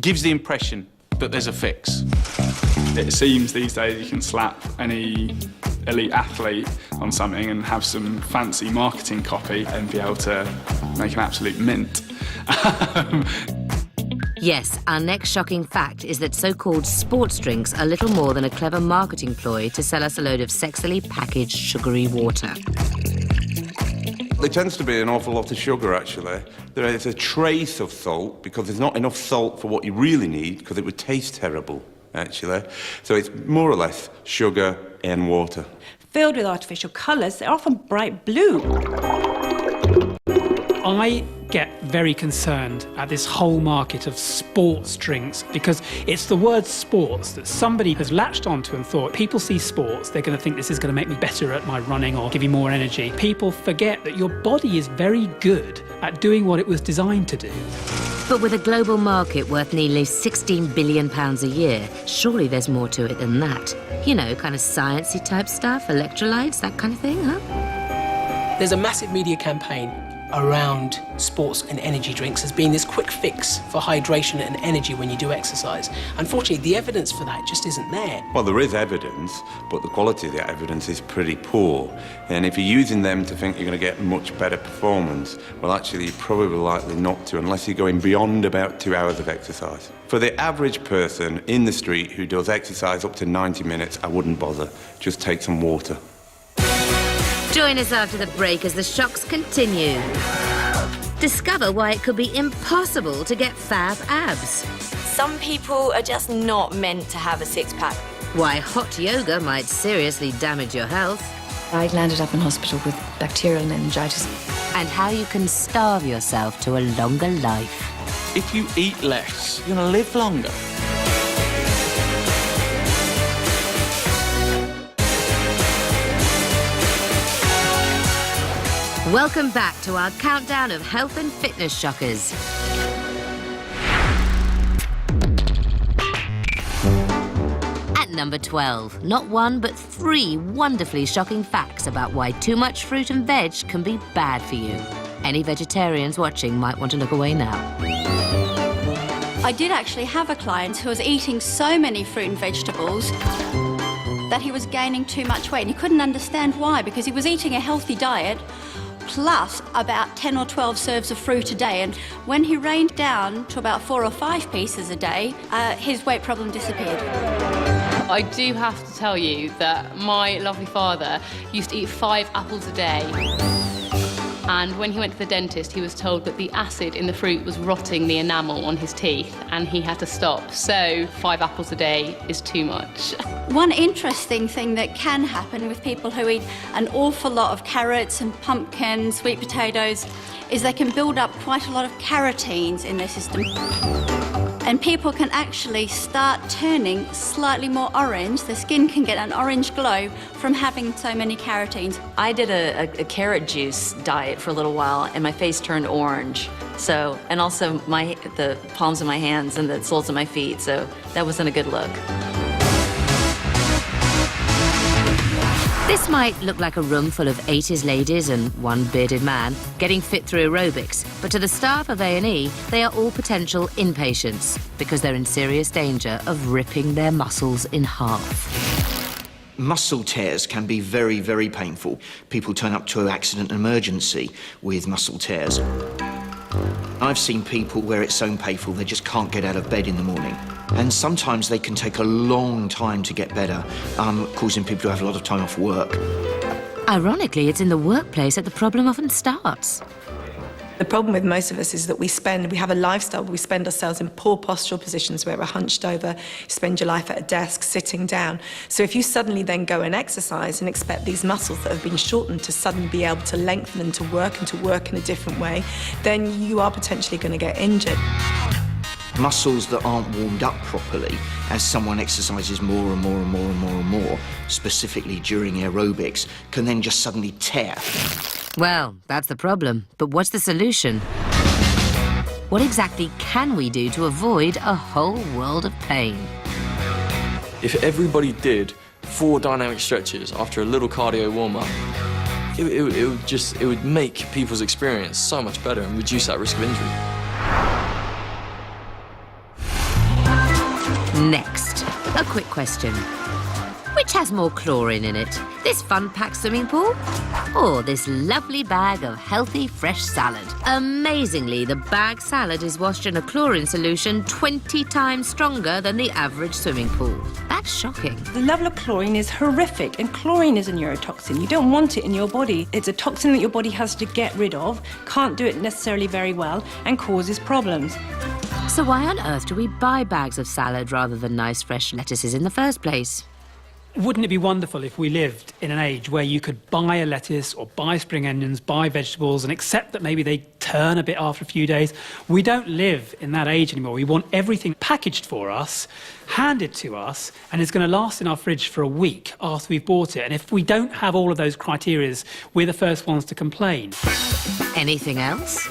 gives the impression that there's a fix. It seems these days you can slap any elite athlete on something and have some fancy marketing copy and be able to make an absolute mint. Yes, our next shocking fact is that so-called sports drinks are little more than a clever marketing ploy to sell us a load of sexily packaged sugary water. There tends to be an awful lot of sugar, actually. There is a trace of salt, because there's not enough salt for what you really need, because it would taste terrible, actually. So it's more or less sugar and water. Filled with artificial colours, they're often bright blue. I get very concerned at this whole market of sports drinks because it's the word sports that somebody has latched onto and thought, people see sports, they're going to think this is going to make me better at my running or give you more energy. People forget that your body is very good at doing what it was designed to do. But with a global market worth nearly £16 billion a year, surely there's more to it than that. You know, kind of sciencey type stuff, electrolytes, that kind of thing, huh? There's a massive media campaign around sports and energy drinks as being this quick fix for hydration and energy when you do exercise. Unfortunately, the evidence for that just isn't there. Well, there is evidence, but the quality of the evidence is pretty poor. And if you're using them to think you're going to get much better performance, well, actually, you're probably likely not to, unless you're going beyond about 2 hours of exercise. For the average person in the street who does exercise up to 90 minutes, I wouldn't bother. Just take some water. Join us after the break as the shocks continue. Discover why it could be impossible to get fab abs. Some people are just not meant to have a six-pack. Why hot yoga might seriously damage your health. I landed up in hospital with bacterial meningitis. And how you can starve yourself to a longer life. If you eat less, you're going to live longer. Welcome back to our countdown of health and fitness shockers. At number 12, not one but 3 wonderfully shocking facts about why too much fruit and veg can be bad for you. Any vegetarians watching might want to look away now. I did actually have a client who was eating so many fruit and vegetables that he was gaining too much weight, and he couldn't understand why, because he was eating a healthy diet plus about 10 or 12 serves of fruit a day, and when he reined down to about 4 or 5 pieces a day, his weight problem disappeared. I do have to tell you that my lovely father used to eat 5 apples a day. And when he went to the dentist, he was told that the acid in the fruit was rotting the enamel on his teeth, and he had to stop. So 5 apples a day is too much. One interesting thing that can happen with people who eat an awful lot of carrots and pumpkins, sweet potatoes, is they can build up quite a lot of carotenes in their system. And people can actually start turning slightly more orange. The skin can get an orange glow from having so many carotenes. I did a carrot juice diet for a little while, and my face turned orange. So, and also the palms of my hands and the soles of my feet. So that wasn't a good look. This might look like a room full of 80s ladies and 1 bearded man getting fit through aerobics, but to the staff of A&E, they are all potential inpatients because they're in serious danger of ripping their muscles in half. Muscle tears can be very, very painful. People turn up to an accident emergency with muscle tears. I've seen people where it's so painful they just can't get out of bed in the morning. And sometimes they can take a long time to get better, causing people to have a lot of time off work. Ironically, it's in the workplace that the problem often starts. The problem with most of us is that we have a lifestyle where we spend ourselves in poor postural positions where we're hunched over, you spend your life at a desk, sitting down. So if you suddenly then go and exercise and expect these muscles that have been shortened to suddenly be able to lengthen and to work in a different way, then you are potentially going to get injured. Muscles that aren't warmed up properly as someone exercises more and more and more and more and more, specifically during aerobics, can then just suddenly tear. Well, that's the problem. But what's the solution? What exactly can we do to avoid a whole world of pain? If everybody did 4 dynamic stretches after a little cardio warm-up, it would make people's experience so much better and reduce that risk of injury. Next, a quick question. Which has more chlorine in it? This fun-packed swimming pool? Or this lovely bag of healthy, fresh salad? Amazingly, the bag salad is washed in a chlorine solution 20 times stronger than the average swimming pool. That's shocking. The level of chlorine is horrific, and chlorine is a neurotoxin. You don't want it in your body. It's a toxin that your body has to get rid of, can't do it necessarily very well, and causes problems. So why on earth do we buy bags of salad rather than nice fresh lettuces in the first place? Wouldn't it be wonderful if we lived in an age where you could buy a lettuce or buy spring onions, buy vegetables, and accept that maybe they turn a bit after a few days? We don't live in that age anymore. We want everything packaged for us, handed to us, and it's going to last in our fridge for a week after we've bought it. And if we don't have all of those criteria, we're the first ones to complain. Anything else?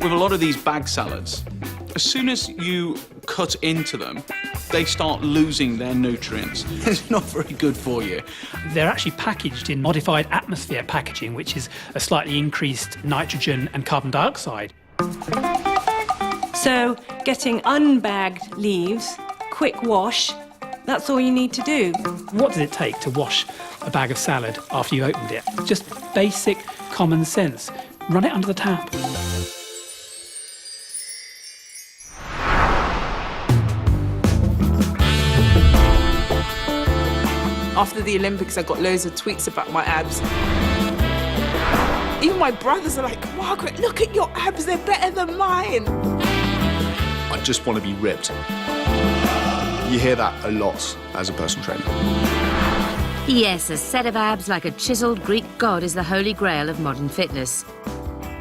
With a lot of these bag salads, as soon as you cut into them, they start losing their nutrients. It's not very good for you. They're actually packaged in modified atmosphere packaging, which is a slightly increased nitrogen and carbon dioxide. So getting unbagged leaves, quick wash, that's all you need to do. What does it take to wash a bag of salad after you opened it? Just basic common sense. Run it under the tap. After the Olympics, I got loads of tweets about my abs. Even my brothers are like, Margaret, look at your abs, they're better than mine. I just want to be ripped. You hear that a lot as a personal trainer. Yes, a set of abs like a chiseled Greek god is the holy grail of modern fitness.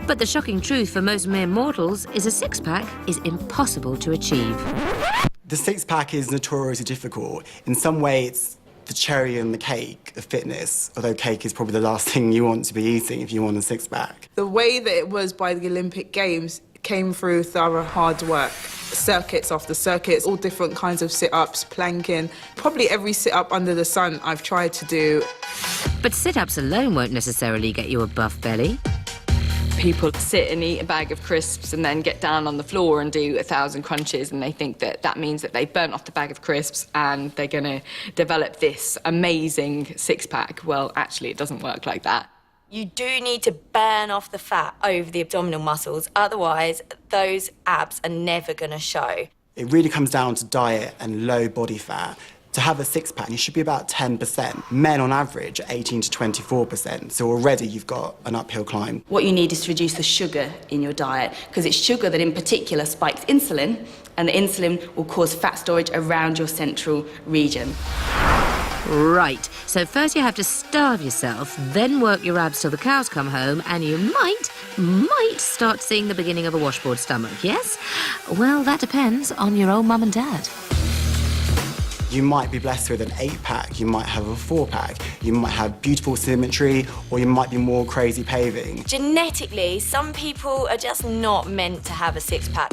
But the shocking truth for most mere mortals is a six-pack is impossible to achieve. The six-pack is notoriously difficult. In some way, it's the cherry on the cake of fitness, although cake is probably the last thing you want to be eating if you want a six-pack. The way that it was by the Olympic Games came through thorough hard work. Circuits after circuits, all different kinds of sit-ups, planking. Probably every sit-up under the sun I've tried to do. But sit-ups alone won't necessarily get you a buff belly. People sit and eat a bag of crisps and then get down on the floor and do 1,000 crunches, and they think that that means that they burnt off the bag of crisps and they're going to develop this amazing six-pack. Well, actually, it doesn't work like that. You do need to burn off the fat over the abdominal muscles, otherwise those abs are never going to show. It really comes down to diet and low body fat. To have a six-pack, you should be about 10%. Men, on average, are 18 to 24%, so already you've got an uphill climb. What you need is to reduce the sugar in your diet, because it's sugar that in particular spikes insulin, and the insulin will cause fat storage around your central region. Right, so first you have to starve yourself, then work your abs till the cows come home, and you might start seeing the beginning of a washboard stomach, yes? Well, that depends on your old mum and dad. You might be blessed with an 8-pack, you might have a 4-pack, you might have beautiful symmetry, or you might be more crazy paving. Genetically, some people are just not meant to have a six-pack.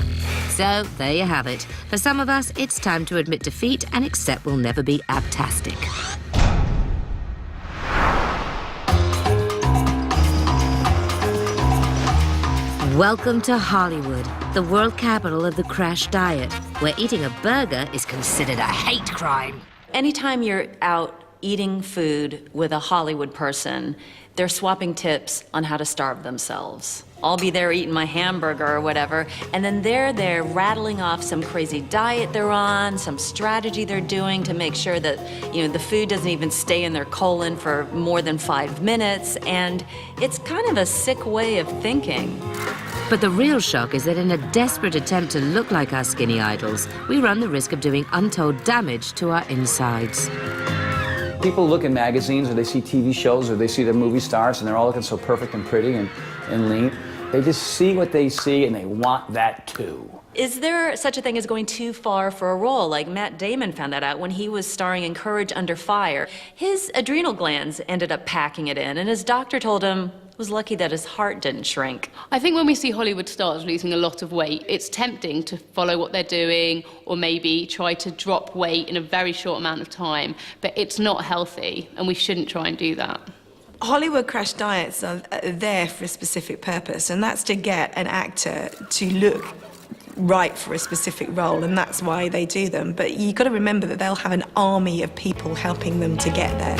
So, there you have it. For some of us, it's time to admit defeat and accept we'll never be abtastic. Welcome to Hollywood, the world capital of the crash diet, where eating a burger is considered a hate crime. Anytime you're out eating food with a Hollywood person, they're swapping tips on how to starve themselves. I'll be there eating my hamburger or whatever, and then they're rattling off some crazy diet they're on, some strategy they're doing to make sure that, the food doesn't even stay in their colon for more than 5 minutes, and it's kind of a sick way of thinking. But the real shock is that in a desperate attempt to look like our skinny idols, we run the risk of doing untold damage to our insides. People look in magazines or they see TV shows or they see their movie stars and they're all looking so perfect and pretty and lean. They just see what they see and they want that too. Is there such a thing as going too far for a role? Like Matt Damon found that out when he was starring in Courage Under Fire. His adrenal glands ended up packing it in, and his doctor told him he was lucky that his heart didn't shrink. I think when we see Hollywood stars losing a lot of weight, it's tempting to follow what they're doing or maybe try to drop weight in a very short amount of time, but it's not healthy, and we shouldn't try and do that. Hollywood crash diets are there for a specific purpose, and that's to get an actor to look right for a specific role, and that's why they do them. But you've got to remember that they'll have an army of people helping them to get there.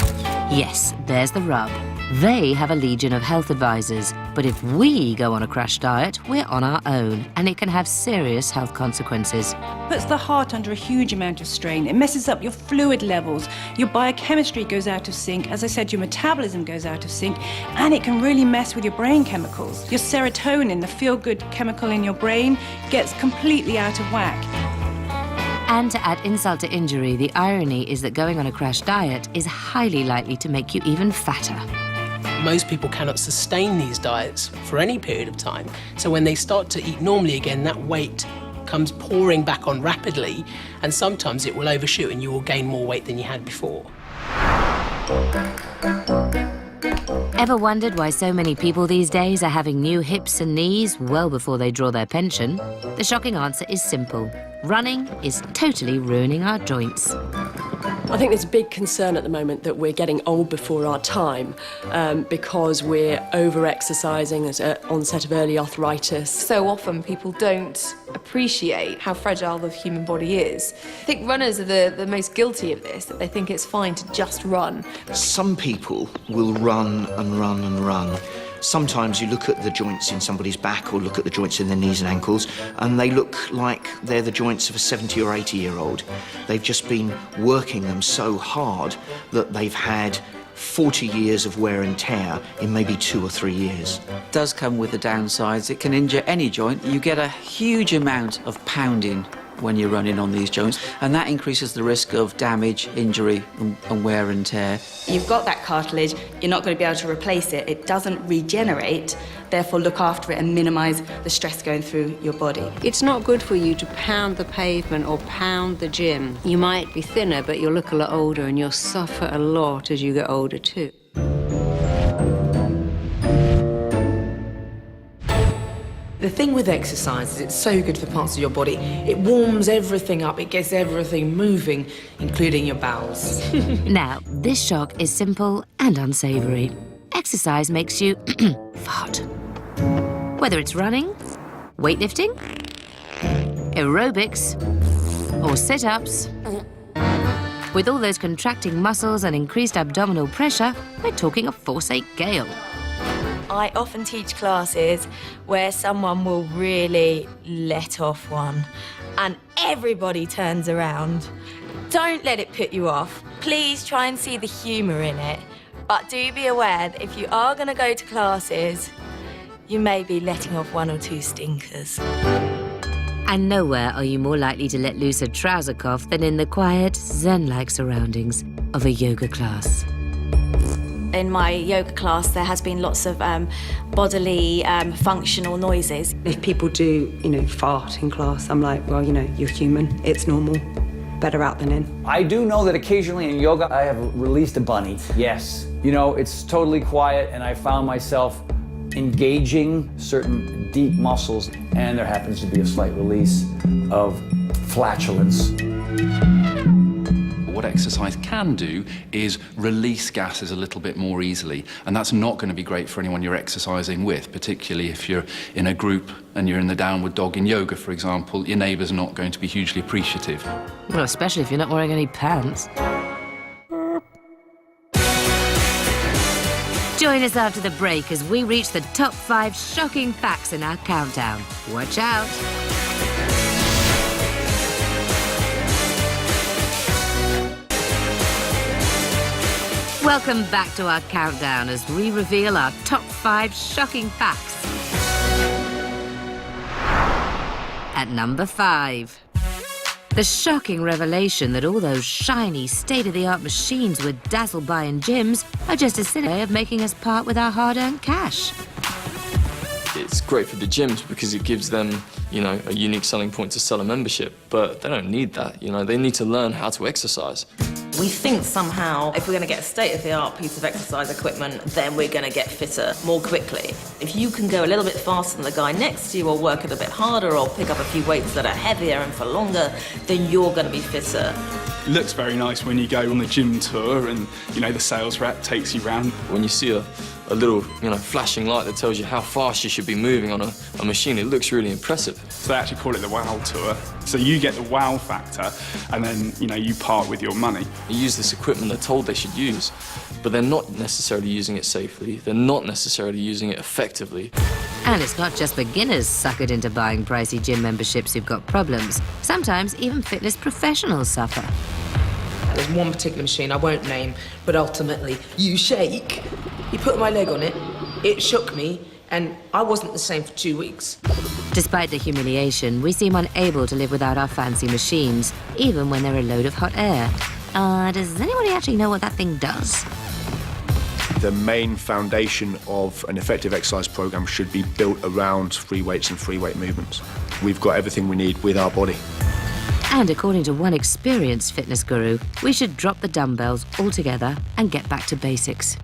Yes, there's the rub. They have a legion of health advisors, but if we go on a crash diet, we're on our own, and it can have serious health consequences. Puts the heart under a huge amount of strain. It messes up your fluid levels. Your biochemistry goes out of sync. As I said, your metabolism goes out of sync, and it can really mess with your brain chemicals. Your serotonin, the feel-good chemical in your brain, gets completely out of whack. And to add insult to injury, the irony is that going on a crash diet is highly likely to make you even fatter. Most people cannot sustain these diets for any period of time. So when they start to eat normally again, that weight comes pouring back on rapidly, and sometimes it will overshoot and you will gain more weight than you had before. Ever wondered why so many people these days are having new hips and knees well before they draw their pension? The shocking answer is simple. Running is totally ruining our joints. I think there's a big concern at the moment that we're getting old before our time because we're over-exercising at an onset of early arthritis. So often people don't appreciate how fragile the human body is. I think runners are the most guilty of this, that they think it's fine to just run. Some people will run and run and run. Sometimes you look at the joints in somebody's back or look at the joints in their knees and ankles, and they look like they're the joints of a 70 or 80-year-old. They've just been working them so hard that they've had 40 years of wear and tear in maybe 2 or 3 years. It does come with the downsides. It can injure any joint. You get a huge amount of pounding when you're running on these joints, and that increases the risk of damage, injury, and wear and tear. You've got that cartilage, you're not going to be able to replace it. It doesn't regenerate, therefore look after it and minimise the stress going through your body. It's not good for you to pound the pavement or pound the gym. You might be thinner, but you'll look a lot older, and you'll suffer a lot as you get older too. The thing with exercise is it's so good for parts of your body. It warms everything up, it gets everything moving, including your bowels. Now, this shock is simple and unsavoury. Exercise makes you fart. Whether it's running, weightlifting, aerobics, or sit-ups, with all those contracting muscles and increased abdominal pressure, we're talking a forsake gale. I often teach classes where someone will really let off one and everybody turns around. Don't let it put you off. Please try and see the humour in it. But do be aware that if you are going to go to classes, you may be letting off 1 or 2 stinkers. And nowhere are you more likely to let loose a trouser cough than in the quiet, zen-like surroundings of a yoga class. In my yoga class, there has been lots of bodily, functional noises. If people do, fart in class, I'm like, well, you're human. It's normal. Better out than in. I do know that occasionally in yoga, I have released a bunny. Yes. It's totally quiet, and I found myself engaging certain deep muscles, and there happens to be a slight release of flatulence. What exercise can do is release gases a little bit more easily, and that's not going to be great for anyone you're exercising with, particularly if you're in a group and you're in the downward dog in yoga, for example. Your neighbour's not going to be hugely appreciative. Well, especially if you're not wearing any pants. Join us after the break as we reach the top 5 shocking facts in our countdown. Watch out. Welcome back to our countdown as we reveal our top 5 shocking facts. At number 5. The shocking revelation that all those shiny, state-of-the-art machines we're dazzled by in gyms are just a silly way of making us part with our hard-earned cash. It's great for the gyms because it gives them, a unique selling point to sell a membership, but they don't need that, they need to learn how to exercise. We think somehow if we're going to get a state-of-the-art piece of exercise equipment, then we're going to get fitter more quickly. If you can go a little bit faster than the guy next to you, or work it a bit harder, or pick up a few weights that are heavier and for longer, then you're going to be fitter. It looks very nice when you go on the gym tour and, the sales rep takes you round. When you see a little, flashing light that tells you how fast you should be moving on a machine, it looks really impressive. So they actually call it the wow tour. So you get the wow factor, and then, you part with your money. You use this equipment they're told they should use, but they're not necessarily using it safely. They're not necessarily using it effectively. And it's not just beginners suckered into buying pricey gym memberships who've got problems. Sometimes even fitness professionals suffer. There's one particular machine I won't name, but ultimately, you shake. You put my leg on it, it shook me, and I wasn't the same for 2 weeks. Despite the humiliation, we seem unable to live without our fancy machines, even when they're a load of hot air. Does anybody actually know what that thing does? The main foundation of an effective exercise program should be built around free weights and free weight movements. We've got everything we need with our body. And according to one experienced fitness guru, we should drop the dumbbells altogether and get back to basics.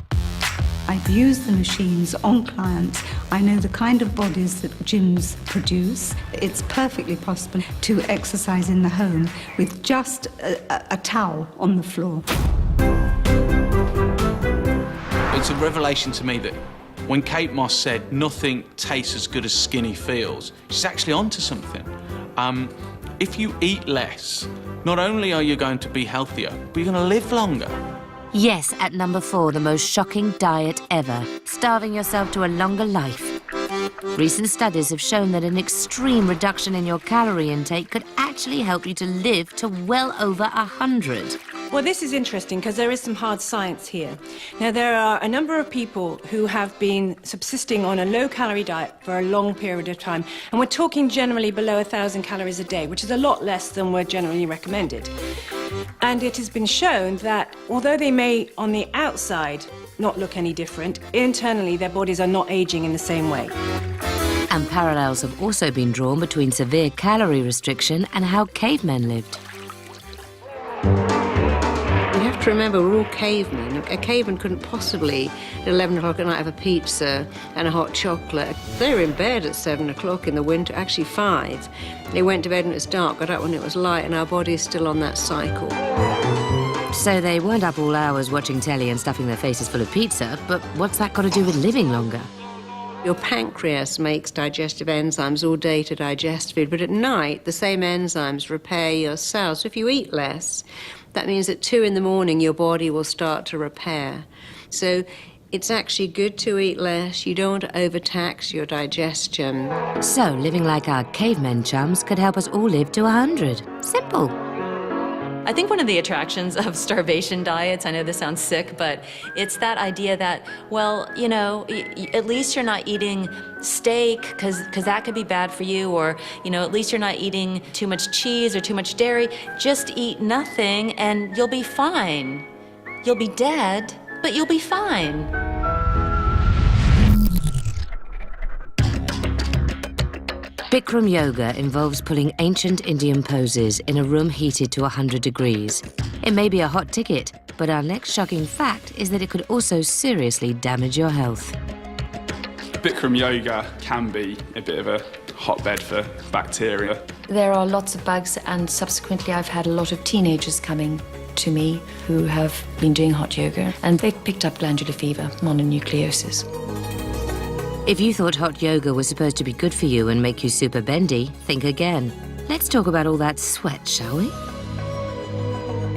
I've used the machines on clients. I know the kind of bodies that gyms produce. It's perfectly possible to exercise in the home with just a towel on the floor. It's a revelation to me that when Kate Moss said nothing tastes as good as skinny feels, she's actually onto something. If you eat less, not only are you going to be healthier, but you're going to live longer. Yes, at number 4, the most shocking diet ever, starving yourself to a longer life. Recent studies have shown that an extreme reduction in your calorie intake could actually help you to live to well over 100. Well, this is interesting because there is some hard science here. Now, there are a number of people who have been subsisting on a low-calorie diet for a long period of time, and we're talking generally below 1,000 calories a day, which is a lot less than we're generally recommended. And it has been shown that although they may, on the outside, not look any different, internally their bodies are not aging in the same way. And parallels have also been drawn between severe calorie restriction and how cavemen lived. You have to remember, we're all cavemen. A caveman couldn't possibly, at 11 o'clock at night, have a pizza and a hot chocolate. They were in bed at 7 o'clock in the winter, actually 5. They went to bed when it was dark, got up when it was light, and our body is still on that cycle. So they weren't up all hours watching telly and stuffing their faces full of pizza, but what's that got to do with living longer? Your pancreas makes digestive enzymes all day to digest food, but at night, the same enzymes repair your cells. So if you eat less, that means at 2 in the morning, your body will start to repair. So it's actually good to eat less. You don't want to overtax your digestion. So living like our cavemen chums could help us all live to 100. Simple. I think one of the attractions of starvation diets, I know this sounds sick, but it's that idea that, well, you know, at least you're not eating steak because that could be bad for you, or, you know, at least you're not eating too much cheese or too much dairy. Just eat nothing and you'll be fine. You'll be dead, but you'll be fine. Bikram yoga involves pulling ancient Indian poses in a room heated to 100 degrees. It may be a hot ticket, but our next shocking fact is that it could also seriously damage your health. Bikram yoga can be a bit of a hotbed for bacteria. There are lots of bugs, and subsequently I've had a lot of teenagers coming to me who have been doing hot yoga, and they've picked up glandular fever, mononucleosis. If you thought hot yoga was supposed to be good for you and make you super bendy, think again. Let's talk about all that sweat, shall we?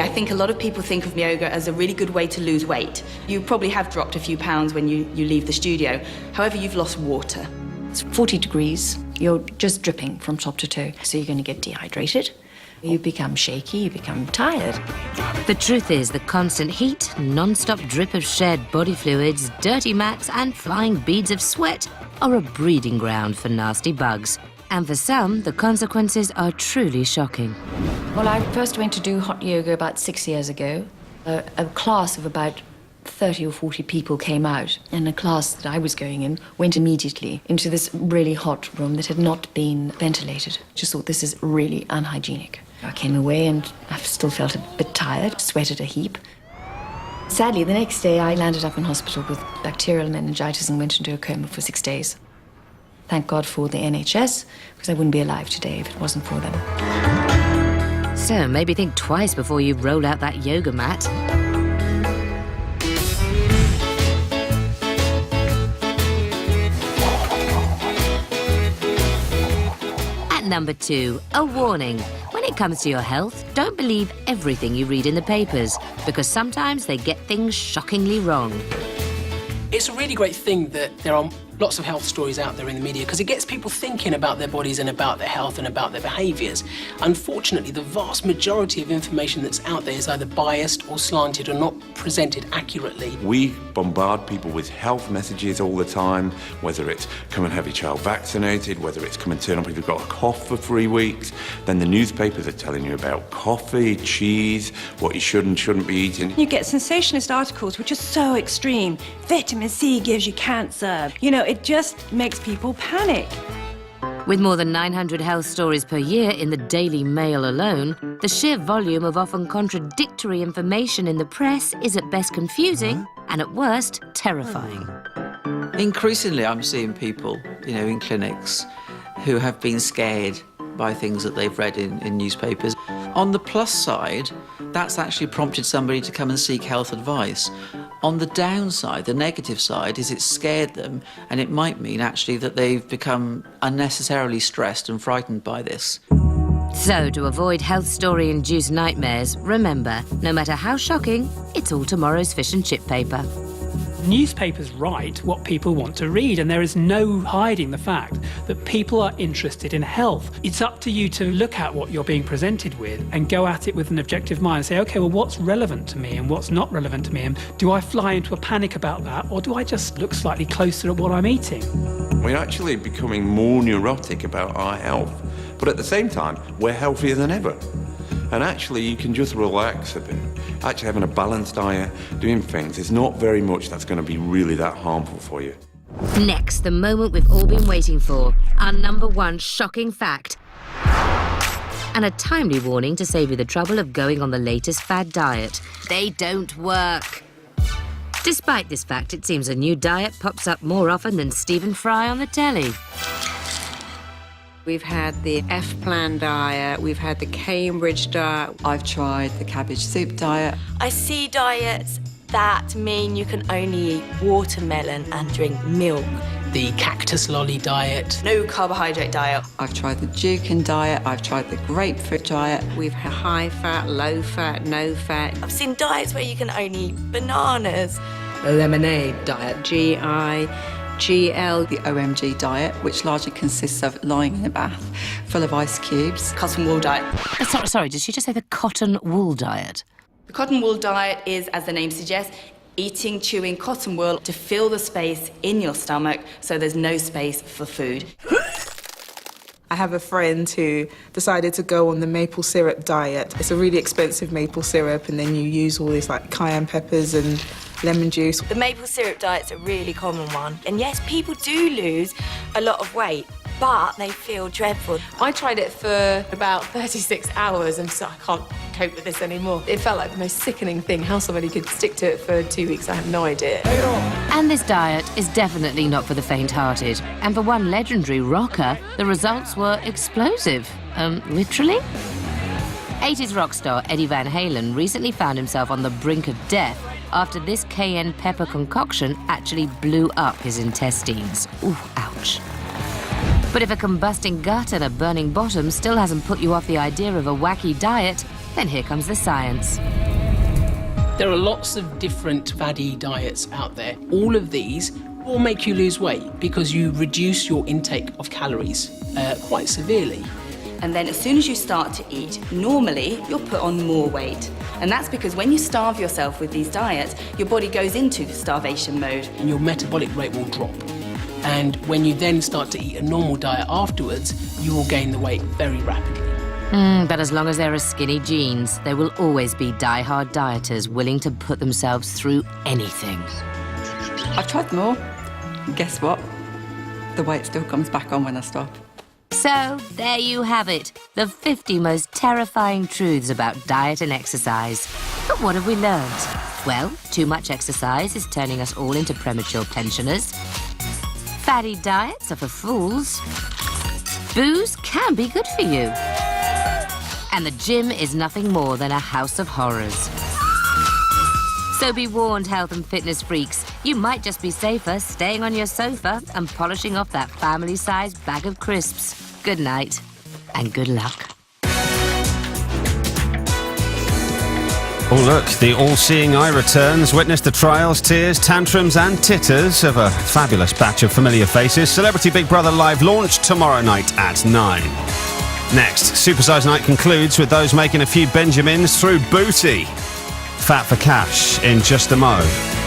I think a lot of people think of yoga as a really good way to lose weight. You probably have dropped a few pounds when you leave the studio. However, you've lost water. It's 40 degrees. You're just dripping from top to toe. So you're going to get dehydrated. You become shaky, you become tired. The truth is the constant heat, non-stop drip of shed body fluids, dirty mats and flying beads of sweat are a breeding ground for nasty bugs. And for some, the consequences are truly shocking. Well, I first went to do hot yoga about 6 years ago. A class of about 30 or 40 people came out, and the class that I was going in went immediately into this really hot room that had not been ventilated. Just thought, this is really unhygienic. I came away and I still felt a bit tired, sweated a heap. Sadly, the next day I landed up in hospital with bacterial meningitis and went into a coma for 6 days. Thank God for the NHS, because I wouldn't be alive today if it wasn't for them. So maybe think twice before you roll out that yoga mat. At number 2, a warning. When it comes to your health, don't believe everything you read in the papers, because sometimes they get things shockingly wrong. It's a really great thing that there are lots of health stories out there in the media because it gets people thinking about their bodies and about their health and about their behaviours. Unfortunately, the vast majority of information that's out there is either biased or slanted or not presented accurately. We bombard people with health messages all the time, whether it's come and have your child vaccinated, whether it's come and turn up if you've got a cough for 3 weeks. Then the newspapers are telling you about coffee, cheese, what you should and shouldn't be eating. You get sensationalist articles which are so extreme. Vitamin C gives you cancer. You know, it just makes people panic. With more than 900 health stories per year in the Daily Mail alone, the sheer volume of often contradictory information in the press is at best confusing and at worst terrifying. Increasingly, I'm seeing people, in clinics who have been scared by things that they've read in newspapers. On the plus side, that's actually prompted somebody to come and seek health advice. On the downside, the negative side, is it's scared them, and it might mean actually that they've become unnecessarily stressed and frightened by this. So, to avoid health story-induced nightmares, remember, no matter how shocking, it's all tomorrow's fish and chip paper. Newspapers write what people want to read, and there is no hiding the fact that people are interested in health. It's up to you to look at what you're being presented with and go at it with an objective mind and say, OK, well, what's relevant to me and what's not relevant to me? And do I fly into a panic about that, or do I just look slightly closer at what I'm eating? We're actually becoming more neurotic about our health, but at the same time, we're healthier than ever. And actually, you can just relax a bit. Actually, having a balanced diet, doing things, there's not very much that's going to be really that harmful for you. Next, the moment we've all been waiting for, our #1 shocking fact. And a timely warning to save you the trouble of going on the latest fad diet. They don't work. Despite this fact, it seems a new diet pops up more often than Stephen Fry on the telly. We've had the F-plan diet, we've had the Cambridge diet. I've tried the cabbage soup diet. I see diets that mean you can only eat watermelon and drink milk. The cactus lolly diet. No carbohydrate diet. I've tried the Dukin diet, I've tried the grapefruit diet. We've had high fat, low fat, no fat. I've seen diets where you can only eat bananas. The lemonade diet. GI, GL. The OMG diet, which largely consists of lying in a bath full of ice cubes. Cotton wool diet. Sorry, did she just say the cotton wool diet? The cotton wool diet is, as the name suggests, eating, chewing cotton wool to fill the space in your stomach so there's no space for food. I have a friend who decided to go on the maple syrup diet. It's a really expensive maple syrup, and then you use all these like cayenne peppers and lemon juice. The maple syrup diet's a really common one. And yes, people do lose a lot of weight, but they feel dreadful. I tried it for about 36 hours and so I can't cope with this anymore. It felt like the most sickening thing. How somebody could stick to it for 2 weeks, I have no idea. And this diet is definitely not for the faint-hearted. And for one legendary rocker, the results were explosive. Literally? 80s rock star Eddie Van Halen recently found himself on the brink of death after this cayenne pepper concoction actually blew up his intestines. Ooh, ouch. But if a combusting gut and a burning bottom still hasn't put you off the idea of a wacky diet, then here comes the science. There are lots of different faddy diets out there. All of these will make you lose weight because you reduce your intake of calories quite severely. And then as soon as you start to eat, normally you'll put on more weight. And that's because when you starve yourself with these diets, your body goes into starvation mode. And your metabolic rate will drop. And when you then start to eat a normal diet afterwards, you will gain the weight very rapidly. But as long as there are skinny jeans, there will always be die-hard dieters willing to put themselves through anything. I've tried them all. And guess what? The weight still comes back on when I stop. So, there you have it, the 50 most terrifying truths about diet and exercise. But what have we learned? Well, too much exercise is turning us all into premature pensioners. Fatty diets are for fools. Booze can be good for you. And the gym is nothing more than a house of horrors. So be warned, health and fitness freaks. You might just be safer staying on your sofa and polishing off that family-sized bag of crisps. Good night and good luck. Oh look, the all-seeing eye returns. Witness the trials, tears, tantrums and titters of a fabulous batch of familiar faces. Celebrity Big Brother Live launch tomorrow night at 9. Next, Supersize Night concludes with those making a few Benjamins through booty. Fat for cash in just a mo.